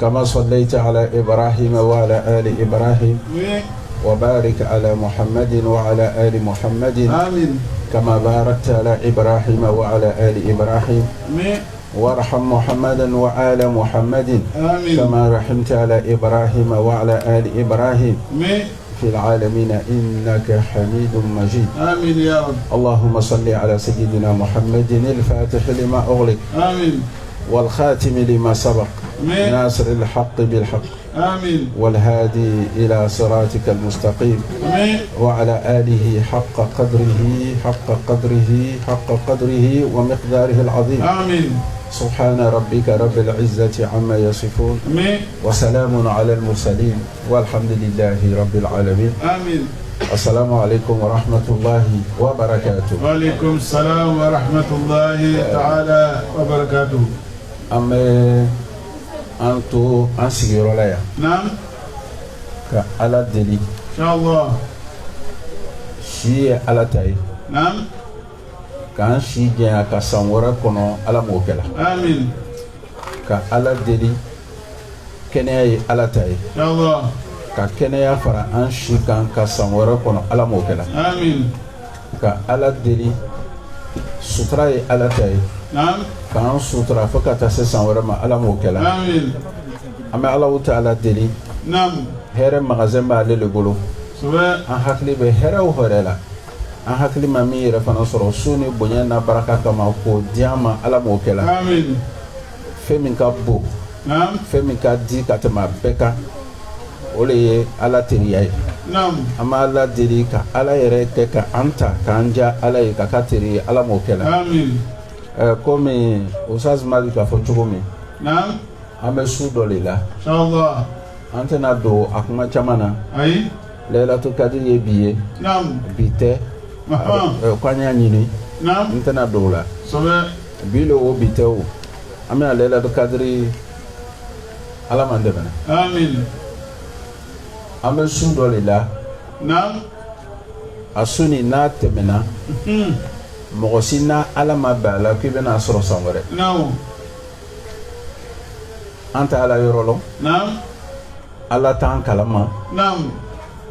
كما صليت على إبراهيم وعلى آل إبراهيم وبارك على محمد وعلى آل محمد آمين كما باركت على إبراهيم وعلى آل إبراهيم وارحم محمدا وآل محمد آمين كما رحمت على إبراهيم وعلى آل إبراهيم في العالمين إنك حميد مجيد آمين يا رب. اللهم صل على سيدنا محمد الفاتح لما أغلق آمين والخاتم لما سبق ناصر الحق بالحق آمين والهادي إلى صراطك المستقيم وعلى آله حق قدره ومقداره العظيم آمين. سبحان ربك رب العزة عما يصفون وسلام على المرسلين والحمد لله رب العالمين. آمين. السلام عليكم ورحمة الله وبركاته. وعليكم السلام ورحمة الله تعالى وبركاته. أنتو أنسي رولايا. نعم. كألا دلي. إن شاء الله. شيء على تاي. نعم. كان شيء جاء كسامورا كنو على موكلا. آمين. كألا دلي. كناي على تاي. إن شاء الله. كناي فرا أنشي كان كسامورا كنو على موكلا. آمين. كألا دلي. ستراي على تاي. نعم. كان سترا فكتا سامورا ما على موكلا. آمين. أما الله تعالى دلي. نعم. هرم مغازم بالي لغلو. سواء. أحكي بهرا وهرلا. an hakili ma min yɛrɛ fana sɔrɔ su ni bonya na baraka kama ko diɲɛ ma ala m'o kɛ la. Amin. fɛn min ka bon. Naam. fɛn min ka di ka tɛmɛ a bɛɛ kan o de ye ala teriya ye. Naam. an b'a ala deli ka ala yɛrɛ kɛ ka an ta k'an ja ala ye ka ka teri ye ala m'o kɛ la. Amin. komi Ustaz Malik k'a fɔ cogo min. Naam. an bɛ su dɔ de la. Inshallah. an tɛna don a kuma caman na. Ayi. Laylatul Qadr ye bi ye. Naam. bi tɛ. k'an y'a ɲini. Naam. n tɛna don o la. Sɔbɛ. bi le o bi tɛ o an bɛna Laylatul Qadr ala m'an dɛmɛ. Amin. an bɛ su dɔ de la. Naam. a su nin n'a tɛmɛna. mɔgɔ si n'a ala ma bɛn a la k'i bɛna a sɔrɔ san wɛrɛ. Naam. an tɛ ala yɔrɔ lɔ. Naam. ala t'an kalama. Naam.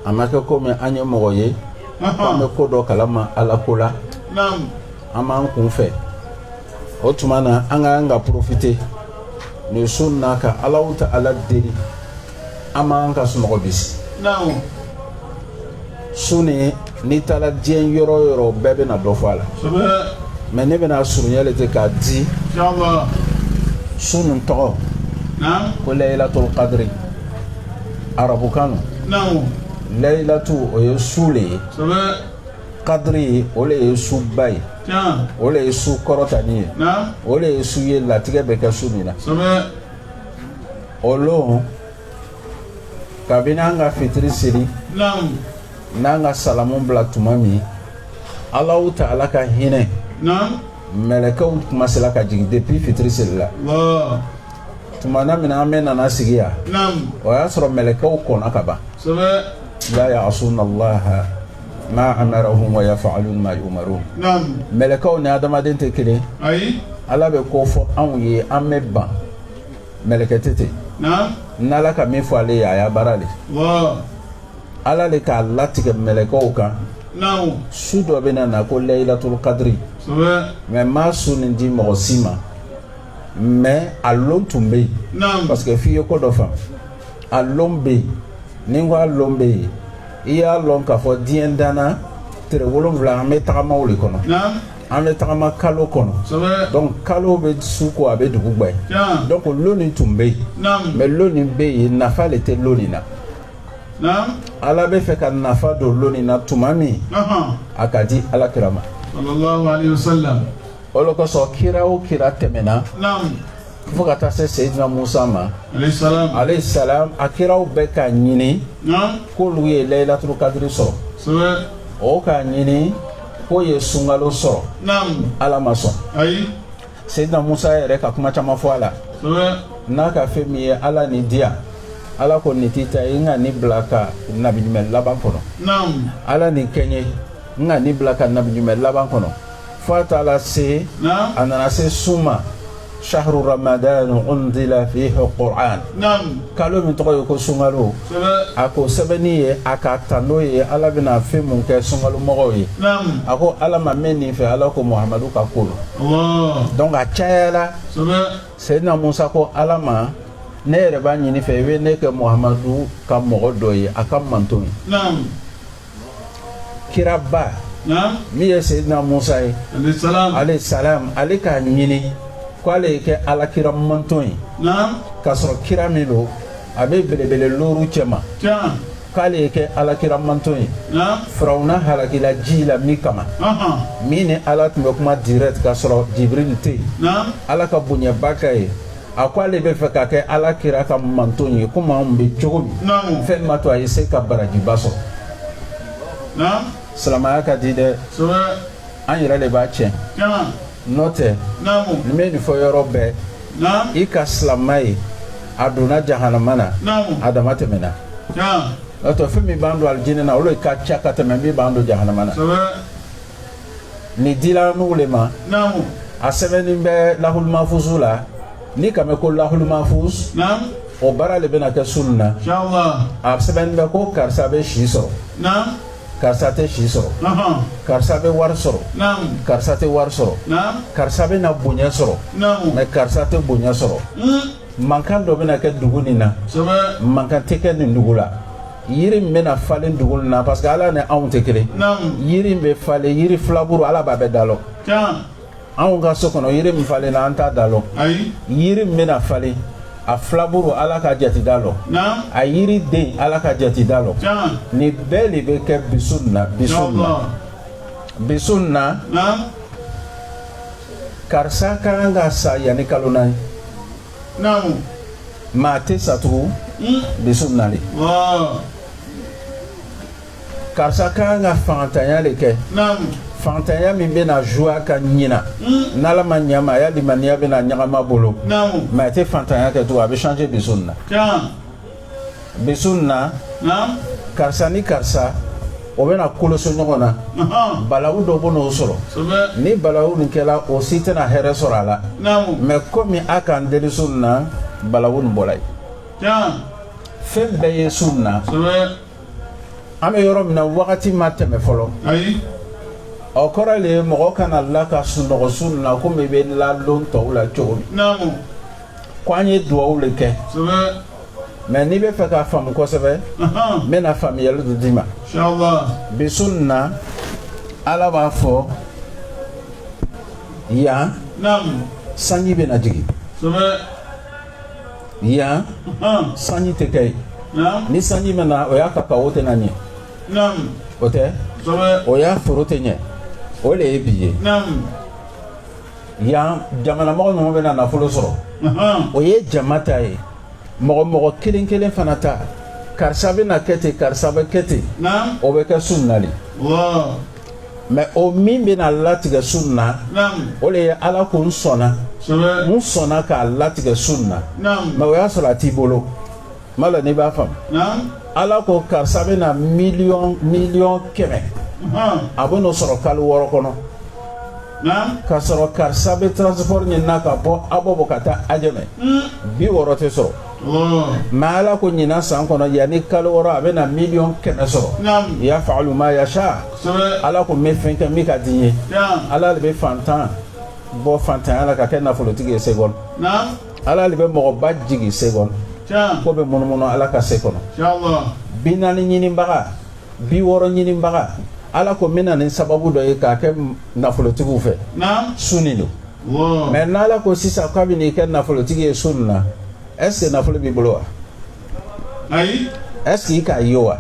a ma kɛ komi an ye mɔgɔ ye. an bɛ ko dɔ kalama ala ko la. Naam. an b'an kun fɛ. o tuma na an ka kan ka profiter nin su n'a ka alaw ta ala deli an b'an ka sunɔgɔ bisi. Naam. su ni n'i taara diɲɛ yɔrɔ o yɔrɔ bɛɛ bɛna dɔ fɔ a la. Sɔbɛ. mais ne bɛna surunya le ten k'a di. Inshallah. su nin tɔgɔ. Naam. ko Laylatul Qadr arabukan. Naam. Laylatu o ye su le ye. Sɔbɛ. Qadri o le ye suba ye. Tiɲɛ. o le ye su kɔrɔtani ye. Naam. o le ye su ye latigɛ bɛ kɛ su min na. Sɔbɛ. o lon kabini an ka fitiri seli. Naam. n'an ka salamu bila tuma min Alahu Ta'ala ka hinɛ. Naam. mɛlɛkɛw kumasela ka jigin depuis fitiri seli la. Allah. tuma na min an bɛ nana sigi yan. Naam. o y'a sɔrɔ mɛlɛkɛw kɔnna ka ban. Sɔbɛ. la ya'asuna Allaha ma amarahum wa yaf'alun ma yu'marun. Naam. mɛlɛkɛw ni adamaden tɛ kelen. Ayi. ala bɛ ko fɔ anw ye an bɛ ban mɛlɛkɛ tɛ ten. Naam. n'ala ka min fɔ ale ye a y'a baara de. Allah. ala le k'a latigɛ mɛlɛkɛw kan. Naam. su dɔ bɛ na ko Laylatul Qadri. Sɔbɛ. mais m'a su nin di mɔgɔ si ma. mais a lon tun bɛ yen. Naam. parce que f'i ye ko dɔ faamu. a lon bɛ yen. ni ko a lon bɛ yen i y'a lɔn k'a fɔ diɲɛ danna tile 7 an bɛ tagama o de kɔnɔ. Naam. an bɛ tagama kalo kɔnɔ. Sɔbɛ. donc kalo bɛ su ko a bɛ dugu gbɛ. Tiɲɛ. donc lon nin tun bɛ yen. Naam. mais lon nin bɛ yen nafa le tɛ lon nin na. Naam. ala bɛ fɛ ka nafa don lon nin na tuma min a ka di alakira ma. Sallallahu alaihi wasallam. o de kosɔn kira o kira tɛmɛna. Naam. fo ka taa se Seydina Musa ma. Alayhi salam. alayhi salam a kiraw bɛ ka ɲini. Naam. k'olu ye Laylatul Qadri sɔrɔ. Sɔbɛ. o k'a ɲini k'o ye sunkalo sɔrɔ. Naam. ala ma sɔn. Ayi. Seydina Musa yɛrɛ ka kuma caman fɔ a la. Sɔbɛ. n'a ka fɛn min ye ala ni diya. ala ko nin t'i ta ye n ka nin bila ka nabi ɲuman laban kɔnɔ. Naam. ala ni kɛɲɛ n ka nin bila ka nabi ɲuman laban kɔnɔ. fo a taara se. Naam. a nana se sun ma. شهر رمضان أنزل فيه القرآن نعم كالو من تقول يكون سنغالو أكو سبني أكاتانوي على بنا في منك سنغالو مغوي نعم أكو على ما مني في على كو محمد كقولو الله donc أشياء سيدنا موسى كو على ما نير باني في وينك محمد كم مغدوي أكم منتوي نعم كرابا نعم مية سيدنا موسى عليه السلام عليك نيني kwale ke ala kira mantoy naam kasro kira milo abe bele loru chema tiens kwale ke ala kira mantoy naam frauna halakila jila mikama mine ala tumbe kuma direct kasro jibril te naam ala ka bunya bakay akwale be feka ke ala kira ka mantoy kuma umbe jogobi naam fe mato ay se ka baraji baso naam salama ka dide so an yira le ba chen tiens note naam me ni fo yoro be naam ika slamai aduna jahanamana naam adamate mena tiens to femi bando aljina na ulo ka chaka te membi bando jahanamana so ni dila nulema naam asebeni be lahul mahfuzula ni kame ko lahul mahfuz naam o barale bena ka sunna inshallah asebeni be ko karsa be shiso naam karsa te shiso karsa be war soro naam karsa te war soro naam karsa be na bunya soro naam me karsa te bunya soro mankan do bena ka duguni na so mankan te ka ndugula yiri mena falen dugul na parce que ala ne awon te kere naam yiri be fale yiri flaburu ala ba be dalo tiens awon ga sokono yiri mi fale na anta dalo ay yiri mena fale a flaburu ala ka jati dalo naam a yiri den ala ka jati dalo tiens ni beli be ke bisunna naam karsa kanga sa yani kalunai naam ma te satu bisunna li wow karsa kanga fantanya le ke naam fantanya min bena joie ka nyina nala manyama ya limania bena nyama bolo naam ma te fantanya ke to a be changer bisunna tiens bisunna naam karsa ni karsa o bena koloso nyogona balawu do bono soro so ni balawu ni kela o sitena here sorala naam mais comme akan deli sunna balawu bolay tiens fem be sunna so ame yoro mina wakati mateme folo ay o korale mo kana la ka sunna ko me be la lon to la chobi naam kwanye duwa le ke so mais ni be fa ka fam ko sebe mais na famille le dima inshallah be sunna ala ba fo ya naam sanyi be na jigi so ya sanyi te kay naam ni sanyi mena o ya ka wote na ni naam ote so o ya forote nye o le biye naam ya jamana mo no be na fulo soro o ye jamata ye mo kelen fanata karsa be na kete karsa be kete naam o be ka sunnali wow mais o min be na latiga sunna naam o le ala ko sona so mun sona ka latiga sunna naam mais o ya sora ti bolo mala ni ba fam naam ala ko karsa be na million keme abono soro kalu woro kono naam ka soro karsa be transport ni na ka bo abobo kata ajeme bi woro te soro mala ko nyina san kono yani kalu woro abena million keme soro naam ya fa'alu ma yasha so ala ko me fenka mi ka dinye tiens ala le be fantan bo fantan ala ka kenna politique segon naam ala le be mo ba jigi segon tiens ko be mono ala ka sekono inshallah binani nyini mbaga bi woro nyini mbaga ala ko mina ni sababu do e ka ke nafolotigi fe naam sunilo wow mais nala ko sisa ko bi ni ke nafolotigi e sunna est ce nafolo bi bolo ay est ce ka yowa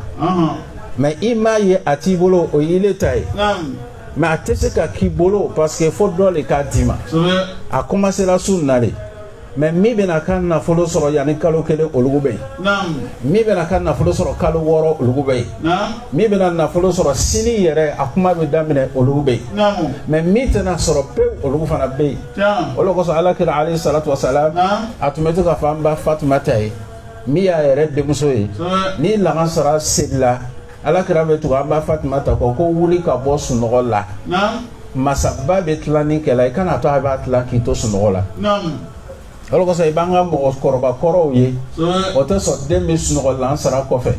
mais ima ye ati bolo o ile tay naam mais atese ka ki bolo parce que faut do le ka dima so a commencer la sunna le mais mi bena kan nafolo soro yani kalo kele olugube naam mi bena kan nafolo soro kalo woro olugube naam mi bena nafolo soro sini yere akuma be damine olugube naam mais mi tena soro pe olugu fana be tiens olo ko so ala kira alayhi salatu wassalam naam atumeto ka famba fatima tay mi ya yere de muso yi so ni la sara silla ala kira be to amba fatima ta ko wuli ka bo sunogo la naam masaba bɛ tila ni kɛla i kana to a b'a tila k'i to sunɔgɔ la olu kosɔn i b'an ka mɔgɔkɔrɔba kɔrɔw ye o tɛ sɔn den bɛ sunɔgɔ lansara kɔfɛ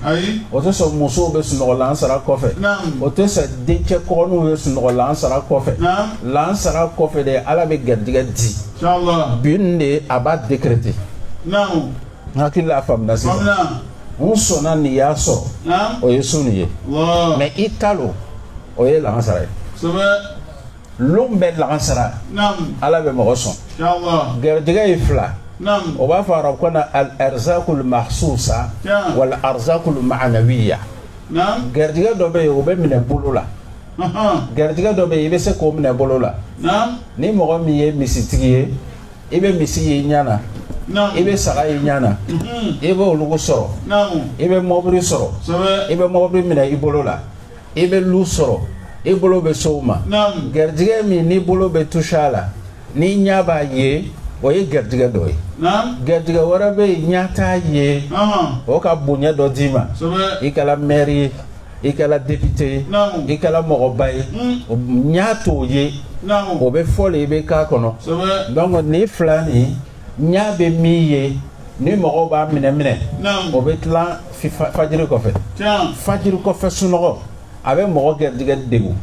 o tɛ sɔn musow bɛ sunɔgɔ lansara kɔfɛ o tɛ sɔn dencɛ kɔgɔninw bɛ sunɔgɔ lansara kɔfɛ lansara kɔfɛ de ala bɛ garijɛgɛ di bi nin de a b'a décréter n hakili la faamuna sisan n sɔnna nin y'a sɔrɔ o ye sun nin ye mais i talo o ye lansara ye lon bɛ lansara ala bɛ mɔgɔ sɔn garijɛgɛ ye fila o b'a fɔ arabu kan na al arzakul mahsusa wal arzakul ma'nawiya garijɛgɛ dɔ bɛ yen o bɛ minɛ bolo la garijɛgɛ dɔ bɛ yen i bɛ se k'o minɛ bolo la ni mɔgɔ min ye misitigi ye i bɛ misi ye i ɲɛ na i bɛ saga ye i ɲɛ na i bɛ olugu sɔrɔ i bɛ mɔbili sɔrɔ i bɛ mɔbili minɛ i bolo la i bɛ lu sɔrɔ i bolo bɛ so ma garijɛgɛ min n'i bolo bɛ touché a la n'i ɲɛ b'a ye o ye garijɛgɛ dɔ ye garijɛgɛ wɛrɛ bɛ yen ɲɛ t'a ye o ka bonya dɔ d'i ma i kɛra maire ye i kɛra député ye i kɛra mɔgɔba ye ɲɛ t'o ye o bɛ fɔ le i bɛ k'a kɔnɔ donc nin fila nin ɲɛ bɛ min ye ni mɔgɔw b'a minɛ o bɛ tila fajiri kɔfɛ fajiri kɔfɛ sunɔgɔ a bɛ mɔgɔ garijɛgɛ degun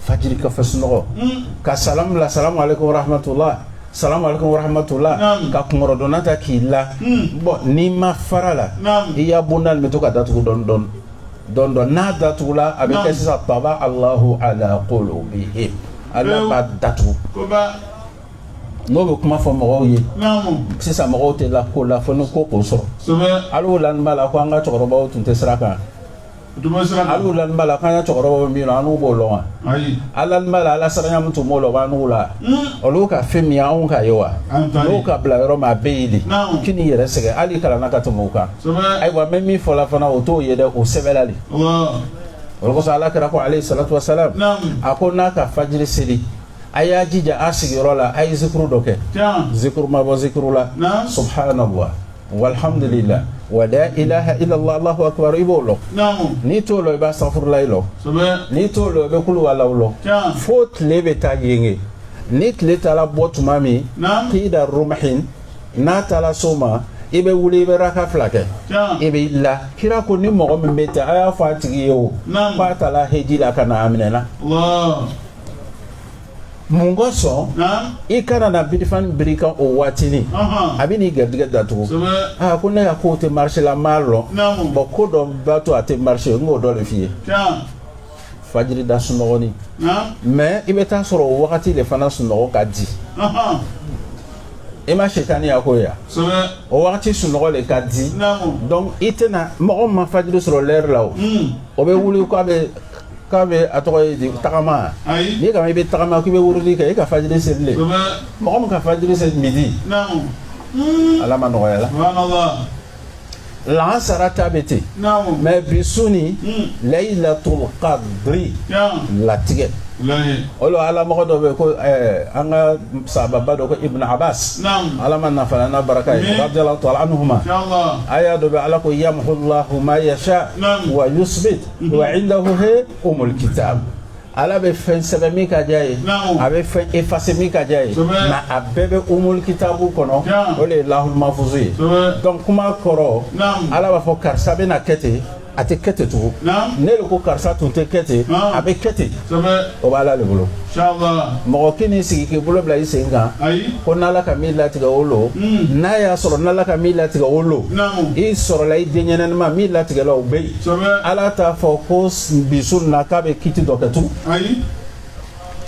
fajiri kɔfɛ sunɔgɔ ka salamu la salamu aleykum wa rahmatulah salamu aleykum wa rahmatulah ka kunkɔrɔdonna ta k'i la bɔn n'i ma fara la i y'a bonda nin bɛ to ka datugu dɔɔni dɔɔni n'a datugula a bɛ kɛ sisan taba alahu ala qulubihim ala b'a datugu n'o bɛ kuma fɔ mɔgɔw ye sisan mɔgɔw tɛ la ko la fo ni ko k'o sɔrɔ hali o la nin b'a la ko an ka cɛkɔrɔbaw tun tɛ sira kan hali o la nin b'a la k'an ka cɛkɔrɔbaw min na an n'u b'o lɔn wa ala nin b'a la ala siranya min tun b'o la o b'an n'u la olu ka fɛn min anw ka ye wa n'o ka bila yɔrɔ min a bɛɛ ye de k'i n'i yɛrɛ sɛgɛn hali i kalanna ka tɛmɛ o kan ayiwa n bɛ min fɔ la fana o t'o ye dɛ o sɛbɛnna de o kosɔn ala kɛra ko alayhi salatu wa salam a ko n'a ka fajiri seli a y'a jija a sigiyɔrɔ la a ye zikuru dɔ kɛ zikuru ma bɔ zikuru la subhanallah walhamdulillah wa la ilaha illallah allahu akbar i b'o lɔ n'i t'o lɔ i b'a astaghfirullah lɔ n'i t'o lɔ i bɛ kulu walaw lɔ fo tile bɛ taa yenge ni tile taara bɔ tuma min qida rumhin n'a taara so ma i bɛ wuli i bɛ raka fila kɛ i bɛ la kira ko ni mɔgɔ min bɛ ten a y'a fɔ a tigi ye o k'a taara heji la ka na a minɛ na mun kosɔn i kana na birifani biri kan o waatini a bɛ n'i garijɛgɛ datugu ko ne ka kow tɛ marché la n b'a lɔn bɔn ko dɔ b'a to a tɛ marché n k'o dɔ de f'i ye fajiri da sunɔgɔni mais i bɛ taa sɔrɔ o wagati de fana sunɔgɔ ka di i ma sitaniya ko ya o wagati sunɔgɔ de ka di donc i tɛna mɔgɔ ma fajiri sɔrɔ l'heure la o bɛ wuli k'a bɛ a tɔgɔ ye di tagama n'i kama i bɛ tagama k'i bɛ wurudi kɛ i ka fajiri seli le mɔgɔ min ka fajiri seli midi ala ma nɔgɔya la lansara ta bɛ ten mais bi suni laylatul qadri latigɛ olu ala mɔgɔ dɔ bɛ ko an ka sababa dɔ ko ibn abbas ala ma nafa n'a baraka ye radiyallahu ta'ala anhuma aya dɔ bɛ ala ko yamhu allahu ma yasha wa yusbit wa indahu umul kitab ala bɛ fɛn sɛbɛn min ka diya ye a bɛ fɛn effacer min ka diya ye mais a bɛɛ bɛ umul kitabu kɔnɔ o de ye lahul mahfuz ye donc kuma kɔrɔ ala b'a fɔ karisa bɛ na kɛ ten a tɛ kɛ ten tugun ne de ko karisa tun tɛ kɛ ten a bɛ kɛ ten o b'ala de bolo mɔgɔ k'i n'i sigi k'i bolo bila i sen kan ko n'ala ka min latigɛ o lo n'a y'a sɔrɔ n'ala ka min latigɛ o lo i sɔrɔla i den ɲɛnɛma min latigɛla o bɛ yen ala t'a fɔ ko bi su in na k'a bɛ kiti dɔ kɛ tugun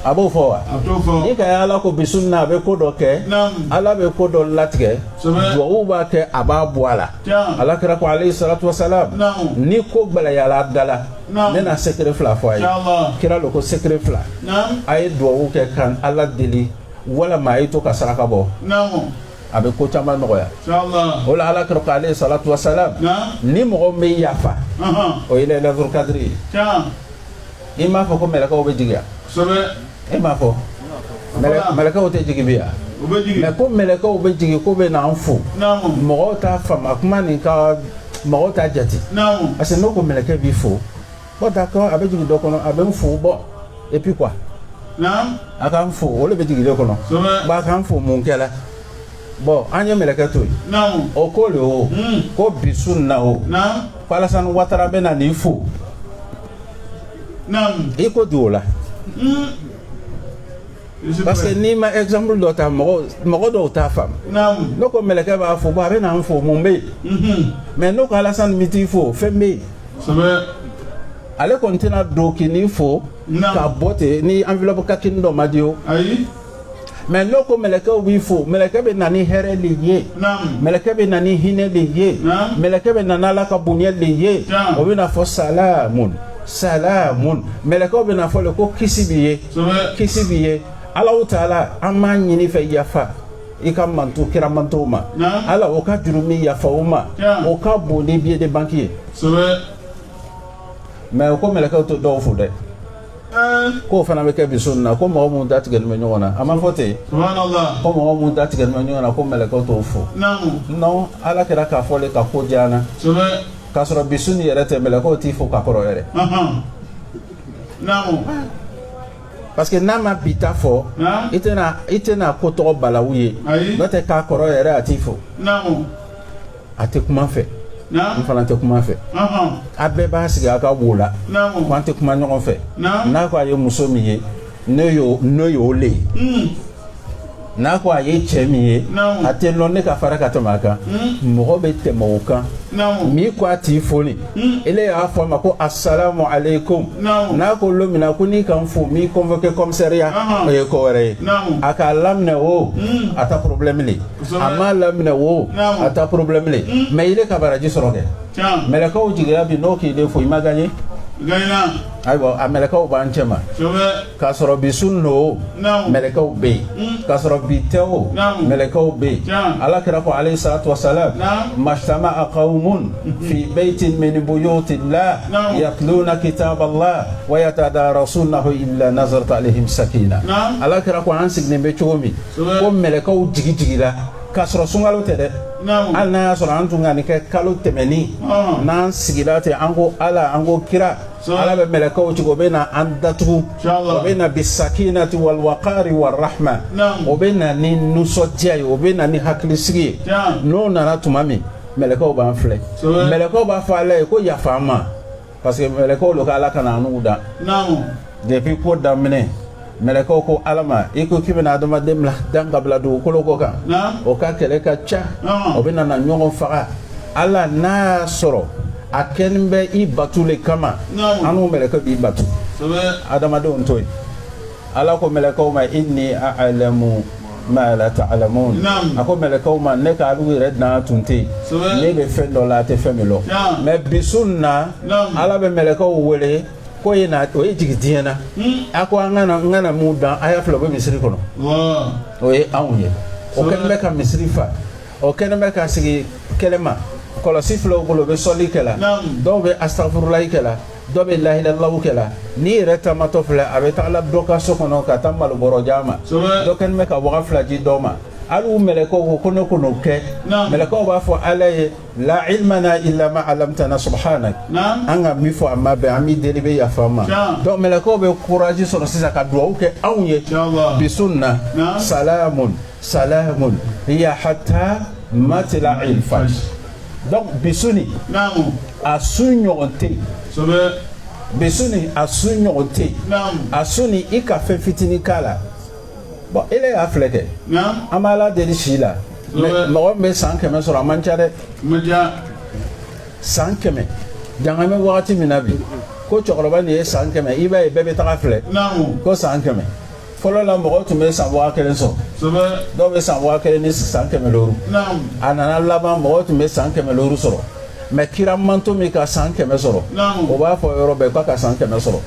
a b'o fɔ wa ni ka ala ko bi su in na a bɛ ko dɔ kɛ ala bɛ ko dɔ latigɛ duwawu b'a kɛ a b'a bɔ a la ala kɛra ko alayhi salatu wa salam ni ko gɛlɛyala da la ne na secret fila fɔ a ye kira lo ko secret fila a ye duwawu kɛ kan ala deli walama a ye to ka saraka bɔ a bɛ ko caman nɔgɔya o la ala kɛra ko alayhi salatu wa salam ni mɔgɔ bɛ yafa o ye laylatul qadri ye i m'a fɔ ko mɛlɛkɛw bɛ jigiya e m'a fɔ mɛlɛkɛw tɛ jigi bi yan mais ko mɛlɛkɛw bɛ jigi ko bɛ n'an fo mɔgɔw t'a faamu kuma nin ka mɔgɔw t'a jate parce que n'o ko mɛlɛkɛ b'i fo Bon, d'accord, avec du dokono, avec un fou, bon. Et puis quoi? Non. Avec un fou, on le veut dire dokono. Bah, avec un fou, mon kela. Bon, anya melekato. Non. Oko le ho. Ko bisun na ho. Non. Fala san watara bena ni fou. Non. Iko dola. Parce que ni ma exemple do ta mo do ta femme. Non. Noko meleka ba fo ba bena fo mon be. Mais noko ala san miti fo fembe. C'est vrai. Ale kontena do kini fo ka bote ni enveloppe kakin do madio. Ayi. Mais loko meleka wi fo meleka be nani here liye. Meleka be nani hine liye. Meleka be nanala ka bunye liye. O be na fo salamun. Salamun. Meleka be na fo le ko kisibiye. Kisibiye. Allah Ta'ala amma nyini fe yafa. Ika mantu kira mantu ma. Allah o ka jurumi yafa uma. O ka boni biye de banquier. C'est vrai. Mais ko meleka to do fo de. Ko fana be ke bisunna ko mo mu dat gel me nyona ama fote subhanallah ko mo mu dat gel me nyona ko meleka to fo non ala kira ka fole ka ko jana sobe ka soro bisunni yere te meleka ti fo ka koro yere non parce que nama bita fo itena ko to balawuye no te ka koro yere ati fo non ati kuma fe n fana tɛ kuma fɛ a bɛɛ b'a sigi a ka wo la ko an tɛ kuma ɲɔgɔn fɛ n'a ko a ye muso min ye n'o y'o le ye n'a ko a ye cɛ min ye a tɛ lɔn ne ka fara ka tɛmɛ a kan mɔgɔ bɛ tɛmɛ o kan min ko a t'i foni ele y'a fɔ a ma ko asalamu aleykum n'a ko lo min na ko n'i kan fo m'i convoqué commissariat o ye ko wɛrɛ ye a k'a laminɛ o a ta problème le a m'a laminɛ o a ta problème le mais ile ka baraji sɔrɔ kɛ mɛlɛkaw jigiya bi n'o k'i de fo i ma gagné ayiwa a mɛlɛkaw b'an cɛ ma k'a sɔrɔ bi sun no mɛlɛkaw bɛ yen k'a sɔrɔ bi tɛ o mɛlɛkaw bɛ yen ala kira ko alayhi salatu wa salam majtama'a qawmun fi baytin min buyutillah yatluna kitaballah wa yatadarasunahu illa nazarat alayhim sakina ala kira ko an sigilen bɛ cogo min ko mɛlɛkaw jigila k'a sɔrɔ sunkalo tɛ dɛ hali n'a y'a sɔrɔ an tun ka nin kɛ kalo tɛmɛni n'an sigira ten an ko ala an ko kira ala bɛ mɛlɛkaw cogo o bɛ na an datugu o bɛ na bisakinati wal waqari wal rahma o bɛ na ni nisɔndiya ye o bɛ na ni hakilisigi ye n'o nana tuma min mɛlɛkaw b'an filɛ mɛlɛkaw b'a fɔ ala ye ko yafa an ma parce que mɛlɛkaw lo ka ala kana n'u da depuis ko daminɛ mɛlɛkaw ko ala ma i ko k'i bɛna adamaden bila dan ka bila dugukolo ko kan o ka kɛlɛ ka ca o bɛ na ɲɔgɔn faga ala n'a y'a sɔrɔ a kɛlen bɛ i batu le kama an n'u mɛlɛkɛ b'i batu adamadenw to yen ala ko mɛlɛkaw ma inni a'lamu ma la ta'lamun a ko mɛlɛkaw ma ne ka alu yɛrɛ dan tun tɛ yen ne bɛ fɛn dɔ la a tɛ fɛn min lɔ mais bi sun na ala bɛ mɛlɛkaw wele ko ye na o ye jigi diɲɛ na a ko an kana mun dan a y'a fila o bɛ misiri kɔnɔ o ye anw ye o kɛlen bɛ ka misiri fa o kɛlen bɛ ka sigi kɛlɛ ma kɔlɔsi filaw bolo o bɛ sɔli kɛla dɔw bɛ astagfirulahi kɛla dɔw bɛ lahilalahu kɛla n'i yɛrɛ taamatɔ filɛ a bɛ taga dɔ ka so kɔnɔ ka taa malobɔrɔ di a ma dɔ kɛlen bɛ ka waga fila di dɔw ma hali u mɛlɛkaw ko ne ko n'o kɛ mɛlɛkaw b'a fɔ ala ye la ilmana illa ma alamtana subhanak an ka min fɔ a ma bɛn an b'i deli bɛ yafa ma donc mɛlɛkaw bɛ courage sɔrɔ sisan ka dugawu kɛ anw ye bisun na salamun salamun hiya hatta matla'il fajr donc bisuni a su ɲɔgɔn tɛ yen bisuni a su ɲɔgɔn tɛ yen a su ni i ka fɛn fitinin k'a la bon ele y'a filɛ kɛ an b'a la deli si la mɔgɔ min bɛ san 100 sɔrɔ a man ca dɛ san 100 janga bɛ wagati min na bi ko cɛkɔrɔba nin ye san 100 i b'a ye bɛɛ bɛ taga filɛ ko san 100 fɔlɔ la mɔgɔw tun bɛ san 1000 sɔrɔ dɔw bɛ san 1000 ni san 100 loro a nana laban mɔgɔw tun bɛ san 100 loro sɔrɔ mais kira manto min ka san 100 sɔrɔ o b'a fɔ yɔrɔ bɛɛ k'a ka san 100 sɔrɔ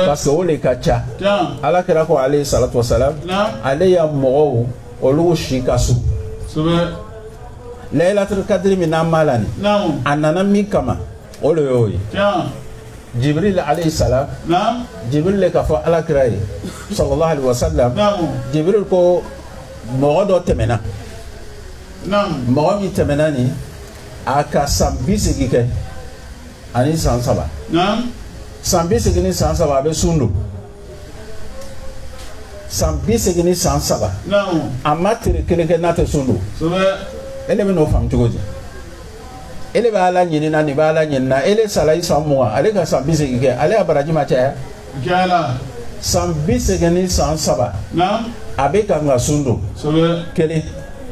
parce que o de ka ca ala kira ko alayhi salatu wasalam ale ya mɔgɔw olu si ka su laylatul kadiri min n'an b'a la nin a nana min kama o de y'o ye jibril alayhi salam jibril le ka fɔ ala kira ye sallallahu alaihi wasallam jibril ko mɔgɔ dɔ tɛmɛna mɔgɔ min tɛmɛna nin a ka san 80 kɛ ani san 3 san 30 ni san 3 a bɛ sun don san 30 ni san 3 a ma tile kelen kɛ n'a tɛ sun don ele bɛ n'o faamu cogo di ele bɛ Ala ɲinina nin bɛ Ala ɲinina ele sala i san 20 ale ka san 30 kɛ ale a baraji ma caya san 30 ni san 3 a bɛ ka nka sun don kelen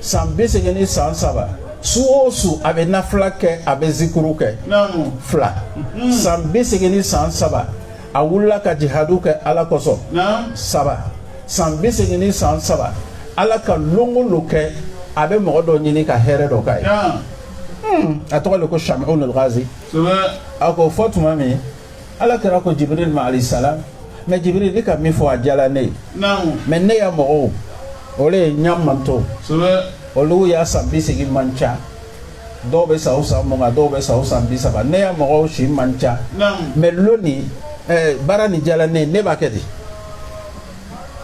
san 30 ni san 3 su o su a bɛ nafila kɛ a bɛ zikuru kɛ fila san 30 ni san 3 a wulila ka jihadu kɛ Ala kosɔn saba san 30 ni san 3 Ala ka longolo kɛ a bɛ mɔgɔ dɔ ɲini ka hɛrɛ dɔ k'a ye a tɔgɔ de ko Shami'un al-Ghazi a ko fɔ tuma min Ala kɛra ko Jibril ma alayhi salam mais Jibril ni ka min fɔ a diyala ne ye mais ne ya mɔgɔw olu ye ɲamanto olu y'a san 30 man ca dɔw bɛ sa o san 20 dɔw bɛ sa o san 30 ne ya mɔgɔw si man ca mais loni baara ni diyala ne ne b'a kɛ di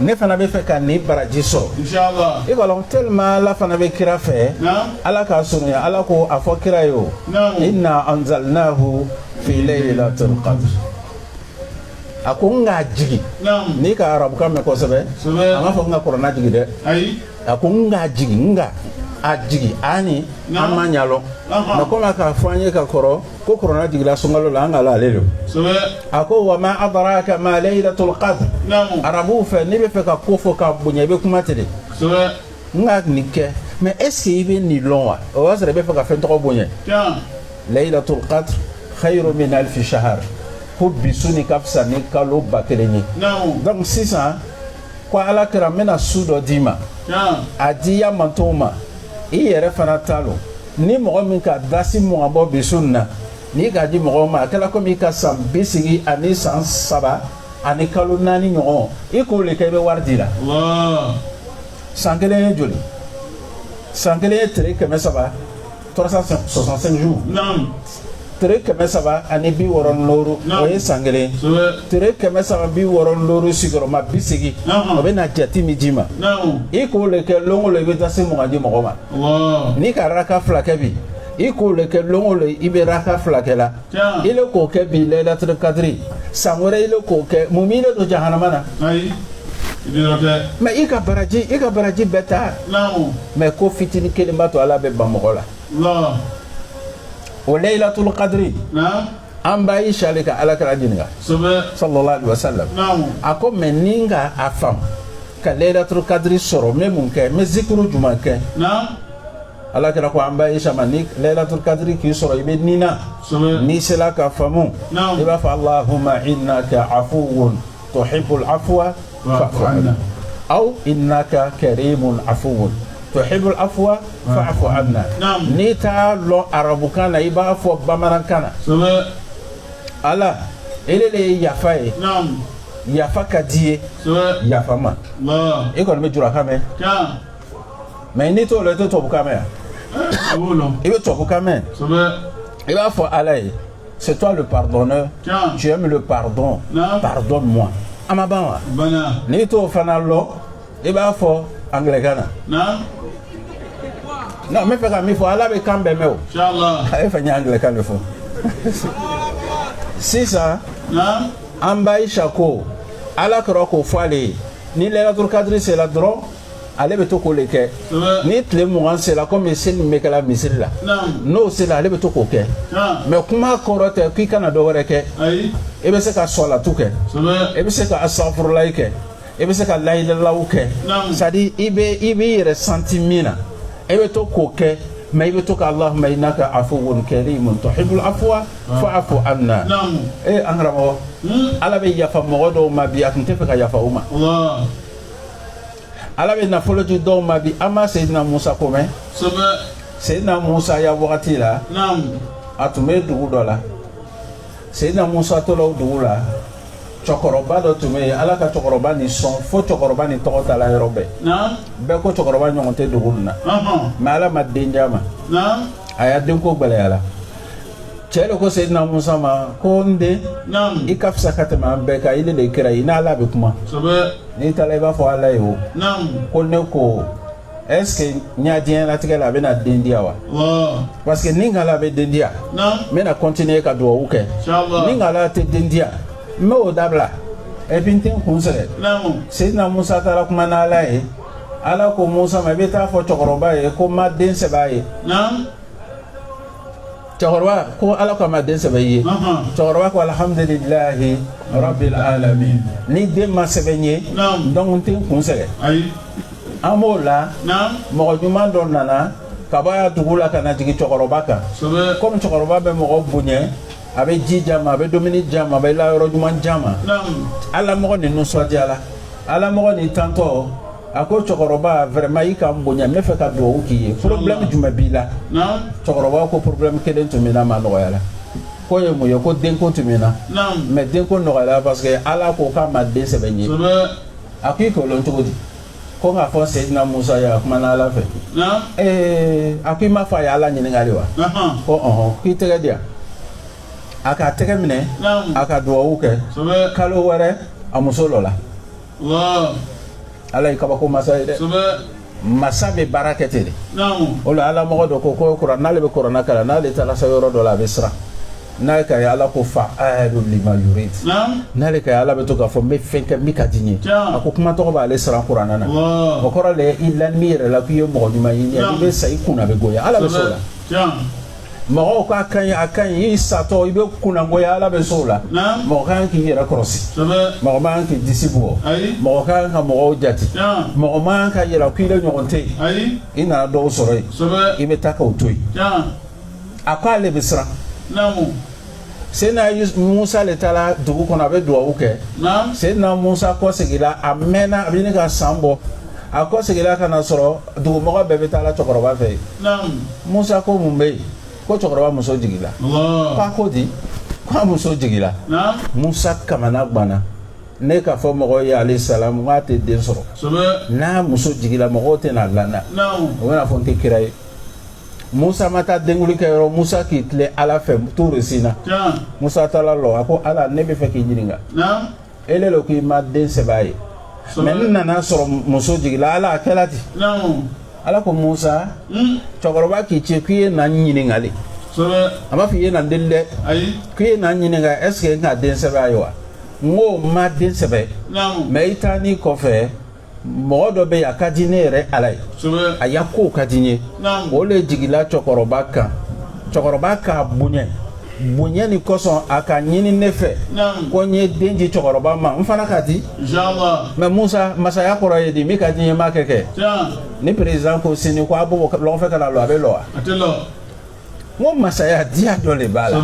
ne fana bɛ fɛ ka ni baraji sɔrɔ inshallah i b'a tellement Ala fana bɛ kira fɛ Ala k'a surunya Ala ko a fɔ kira ye o inna anzalnahu fi laylatil qadr a ko n k'a jigi n'i ka arabukan mɛn kosɛbɛ a m'a fɔ n ka kuranna jigi dɛ a ko n k'a jigi n ka a jigi ani an ma ɲalɔ mais komi a k'a fɔ an ye ka kɔrɔ ko kuranna jigila sunkalo la an ka la ale don a ko wa ma adraka ma laylatul qadr arabuw fɛ n'i bɛ fɛ ka ko fɔ ka bonya i bɛ kuma ten de n ka nin kɛ mais est ce que i bɛ nin lɔn wa o b'a sɔrɔ i bɛ fɛ ka fɛn tɔgɔ bonya laylatul qadr khayru min alfi shahr ko bisuni ka fisa ni kalo 1000 ye donc sisan ko Ala kɛra n bɛna su dɔ d'i ma a di ya mantow ma i yɛrɛ fana t'a lɔ ni mɔgɔ min ka dasi mugan bɔ bisu na n'i k'a di mɔgɔ ma a kɛra komi i ka san 30 ani san 3 ani kalo 4 ɲɔgɔn i k'o le kɛ i bɛ wari di la san kelen ye joli san kelen ye tile 300 365 jours tere 365 ani 60 o ye san kelen tere 365 sigiyɔrɔma 80 o bɛ na jati min d'i ma i k'o le kɛ lɔngɔ la i bɛ dasi mugan di mɔgɔ ma n'i ka raka 2 kɛ bi i k'o le kɛ lɔngɔ la i bɛ raka 2 kɛ la i le k'o kɛ bi laylatul qadri san wɛrɛ i le k'o kɛ mun b'i le don jahanama na mais i ka baraji bɛɛ ta mais ko fitini kelen b'a to Ala bɛ ban mɔgɔ la o laylatul qadri an b'a Aisha le ka Ala kɛra ɲininka sallallahu alaihi wasallam a ko mais ni ka a faamu ka laylatul qadri sɔrɔ n bɛ mun kɛ n bɛ zikuru jumɛn kɛ Ala kɛra ko an b'a Aisha ma ni laylatul qadri k'i sɔrɔ i bɛ nina n'i sera ka faamu i b'a fɔ Allahumma innaka afuwun tuhibbul afwa fa'fu anna aw innaka karimun afuwun tuhibbul afwa fa'fu anna ni t'a lɔn arabukan na i b'a fɔ bamanankan na Ala ele le ye yafa ye yafa ka di ye yafa ma i kɔni bɛ jurakan mɛn mais n'i t'o la i tɛ tubabukan mɛn i bɛ tubabukan mɛn i b'a fɔ Ala ye c'est toi le pardonneur tu aimes le pardon pardonne-moi a ma ban wa n'i t'o fana lɔn i b'a fɔ anglɛkan na non me fɛ ka min fɔ Ala bɛ kan bɛɛ mɛn o a ye fɛ n ye anglɛkan de fɔ sisan an b'a Aisha ko Ala kɛra k'o fɔ ale ye ni laylatul qadri sera dɔrɔn ale bɛ to k'o le kɛ ni tile 20 sera komi seli min bɛ kɛla misiri la n'o sera ale bɛ to k'o kɛ mais kuma kɔrɔ tɛ k'i kana dɔ wɛrɛ kɛ i bɛ se ka sɔlatu kɛ i bɛ se ka asafurulayi kɛ i bɛ se ka layilaw kɛ c'est à dire i b'i yɛrɛ senti min na i bɛ to k'o kɛ mais i bɛ to ka Allahumma innaka afuwun karimun tuhibbul afwa fa'fu anna an karamɔgɔ Ala bɛ yafa mɔgɔ dɔw ma bi a tun tɛ fɛ ka yafa o ma Ala bɛ nafolo di dɔw ma bi an ma Seydina Musa ko mɛn Seydina Musa ya wagati la a tun bɛ dugu dɔ la Seydina Musa tola o dugu la cɛkɔrɔba dɔ tun bɛ yen Ala ka cɛkɔrɔba nin sɔn fo cɛkɔrɔba nin tɔgɔ tala yɔrɔ bɛɛ bɛɛ ko cɛkɔrɔba ɲɔgɔn tɛ dugu nin na mais Ala ma den d'a ma a y'a denko gɛlɛya la cɛ de ko Seydina Musa ma ko n den i ka fisa ka tɛmɛ an bɛɛ kan i de ye kira ye i n'Ala bɛ kuma n'i taara i b'a fɔ Ala ye o ko ne ko est ce que n y'a diɲɛlatigɛ la a bɛna den di yan wa parce que ni n ka Ala bɛ den di yan n bɛna continuer ka dugawu kɛ ni n ka Ala tɛ den di yan me o dabla e pintin kunsere Sayyidina Musa tala kuma na ala ye ala ko Musa ma beta fo chokoroba ye ko ma den seba ye chokoroba ko ala ko ma den seba ye chokoroba ko alhamdulillahi rabbil alamin ni den ma sebenye donc tin kunsere amola mo juma don nana kabaya dugula kana jigi chokoroba ka comme chokoroba be mo bunye abe ji jama abe domini jama abe la yoro juma jama ala mo ni no so diala ala mo ni tanto ako chokoroba vraiment yi kam bonya me fe ka do ki problème juma bila chokoroba ko problème keden to mina ma no yala ko ye mo yo ko den ko to mina mais den ko no yala parce que ala ko ka ma de sebenye akui ko lon to di ko nga fo Sayyidina Musa ya kuma na ala fe akui ma fa ya ala nyini ngari wa ko ki tege dia aka tege mine aka duwawu ke kalo wɛrɛ a muso lɔ la ala yi kabako masa ye dɛ masa bɛ baara kɛ ten de o la ala mɔgɔ dɔ ko kuran n'ale bɛ kuranna kalan n'ale taara se yɔrɔ dɔ la a bɛ siran n'a ka ye ala ko fa ayidu lima yurid n'ale ka ye ala bɛ to k'a fɔ n bɛ fɛn kɛ min ka di n ye a ko kuma tɔgɔ b'ale siran kuranna na o kɔrɔ de i la min yɛrɛ la k'i ye mɔgɔ ɲuman ɲini i bɛ sa i kunna bɛ goya ala bɛ s'o la mɔgɔw ka kan i satɔ i bɛ kunnangoya ala bɛ s'o la mɔgɔ kan k'i yɛrɛ kɔrɔsi mɔgɔ man k'i disi bɔ mɔgɔ kan ka mɔgɔw jate mɔgɔ man ka yɛrɛ k'i la ɲɔgɔn tɛ yen i nana dɔw sɔrɔ yen i bɛ taa k'o to yen a ko ale bɛ siran Sayyidina Musa le taara dugu kɔnɔ a bɛ dugawu kɛ Sayyidina Musa kɔ segila a mɛnna a bɛ ɲini ka san bɔ a kɔ segila ka na sɔrɔ dugumɔgɔ bɛɛ bɛ taa la cɛkɔrɔba fɛ Musa ko mun bɛ yen ko cɛkɔrɔba muso jigila k'a ko di k'a muso jigila Musa kamana ganna ne k'a fɔ mɔgɔw ye alayhi salam k'a tɛ den sɔrɔ n'a muso jigila mɔgɔw tɛ n'a landa o bɛna fɔ n tɛ kira ye Musa ma taa denkuli kɛ yɔrɔ Musa k'i tilen ala fɛ tuuru sin na Musa taala lɔ a ko ala ne bɛ fɛ k'i ɲininka ele lo k'i ma den sɛbɛn ye mais ne nana sɔrɔ muso jigila ala a kɛla ten ala ko Musa cɛkɔrɔba k'i ci k'i ye na ɲininkali a m'a fɔ i ye na deli dɛ k'i ye na ɲininka est ce que n ka den sɛbɛn ye wa n ko ma den sɛbɛn mais i taa n'i kɔfɛ mɔgɔ dɔ bɛ yen a ka di ne yɛrɛ ala ye a y'a kow ka di n ye o le jigila cɛkɔrɔba kan cɛkɔrɔba k'a bonya bonya ni kosɔn a ka ɲini ne fɛ ko n ye den di cɛkɔrɔba ma n fana ka di mais Musa masaya kɔrɔ ye di min ka di n ye n b'a kɛ ni président ko sini ko a bɔ lɔgɔ fɛ ka na lɔ a bɛ lɔ wa n ko masaya diya dɔ de b'a la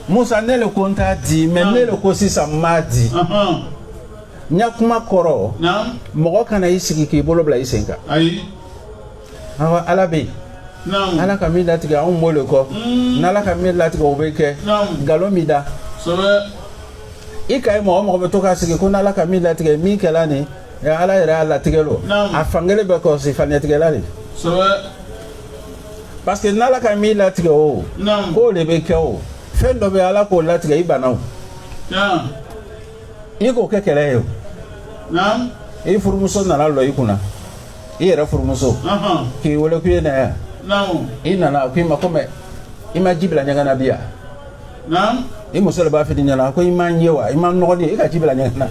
Musa ne le ko n t'a di mais ne le ko sisan n b'a di n ya kuma kɔrɔ mɔgɔ kana i sigi k'i bolo bila i sen kan awɔ ala bɛ yen ala ka min latigɛ anw b'o le kɔ n'ala ka min latigɛ o bɛ kɛ nkalon mi da i ka ye mɔgɔ mɔgɔ bɛ to k'a sigi ko n'ala ka min latigɛ min kɛla nin ala yɛrɛ y'a latigɛ lo a fankelen bɛ kɔlɔsi faniyatigɛla de parce que n'ala ka min latigɛ o k'o de bɛ kɛ o fɛn dɔ bɛ ala k'o latigɛ i bana o i k'o kɛ kɛlɛ ye o i furumuso nana lɔ i kunna i yɛrɛ furumuso k'i wele k'i ye na yan i nana k'i ma ko mɛ i ma ji bila ɲɛgɛn na bi yan i muso de b'a f'i ɲɛna ko i ma n ye wa i ma nɔgɔn ye i ka ji bila ɲɛgɛn na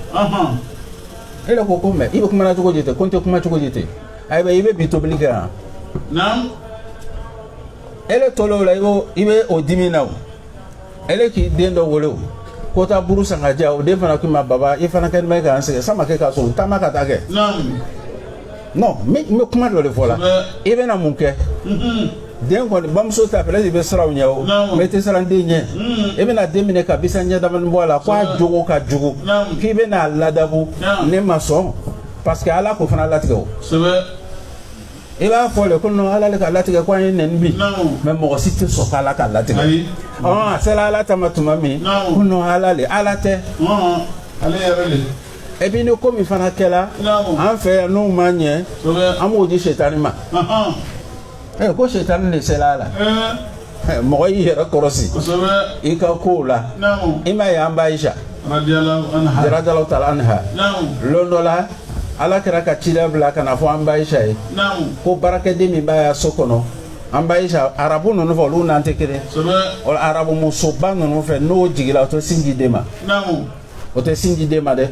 e le ko mɛ i bɛ kumana cogo di ten ko n tɛ kuma cogo di ten ayiwa i bɛ bi tobili kɛ yan e le tolo o la i bɛ o dimi na o e le k'i den dɔ wele o ko taa buru san ka diya o den fana k'i ma baba i fana kɛ mɛ k'an sɛgɛn sama kɛ ka so taama ka taa kɛ non n bɛ kuma dɔ de fɔ la i bɛna mun kɛ den kɔni bamuso ta peut-être i bɛ siran o ɲɛ o mais i tɛ siran den ɲɛ i bɛna den minɛ ka bisa ɲɛ damani bɔ a la k'a jogo ka jugu k'i bɛna ladabu ne ma sɔn parce que ala k'o fana latigɛ o i b'a fɔ le ko non ala le ka latigɛ ko an ye nɛni bi mais mɔgɔ si tɛ sɔn k'ala ka latigɛ a sera ala ta ma tuma min ko non ala le ala tɛ ale yɛrɛ le et puis ni ko min fana kɛla an fɛ yan n'o ma ɲɛ an b'o di setani ma ko setani de sera a la mɔgɔ y'i yɛrɛ kɔrɔsi i ka kow la i ma ye an ba Aisha radiyallahu ta'ala anha lon dɔ la ala kɛra ka cida bila ka na fɔ an ba Aisha ye ko baarakɛden min b'a ya so kɔnɔ an ba Aisha arabu ninnu fɛ olu n'an tɛ kelen arabu musoba ninnu fɛ n'o jigila o to sinji den ma o tɛ sinji den ma dɛ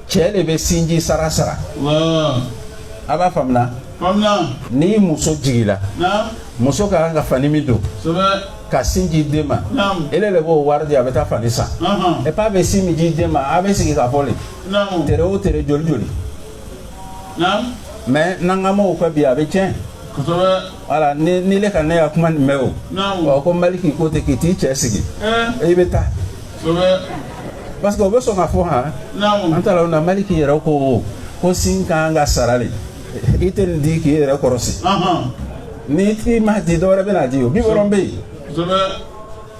cɛ de bɛ sinji sara sara a b'a faamuya ni muso jigila muso ka kan ka fani min don ka sinji den ma ele de b'o wari di a bɛ taa fani san et pas bɛ sin min ji den ma a bɛ sigi ka fɔ le tere o tere joli joli mais n'angamaw ka bi a bɛ tiɲɛ voilà ni le ka ne ya kuma nin mɛn o ko Maliki ko tɛ k'i t'i cɛ sigi i bɛ taa parce que o bɛ sɔn ka fɔ han an taara o na Maliki yɛrɛ ko sin kan ka sara de i tɛ nin di k'i yɛrɛ kɔrɔsi ni i ma di dɔwɛrɛ bɛ na di o 70 bɛ yen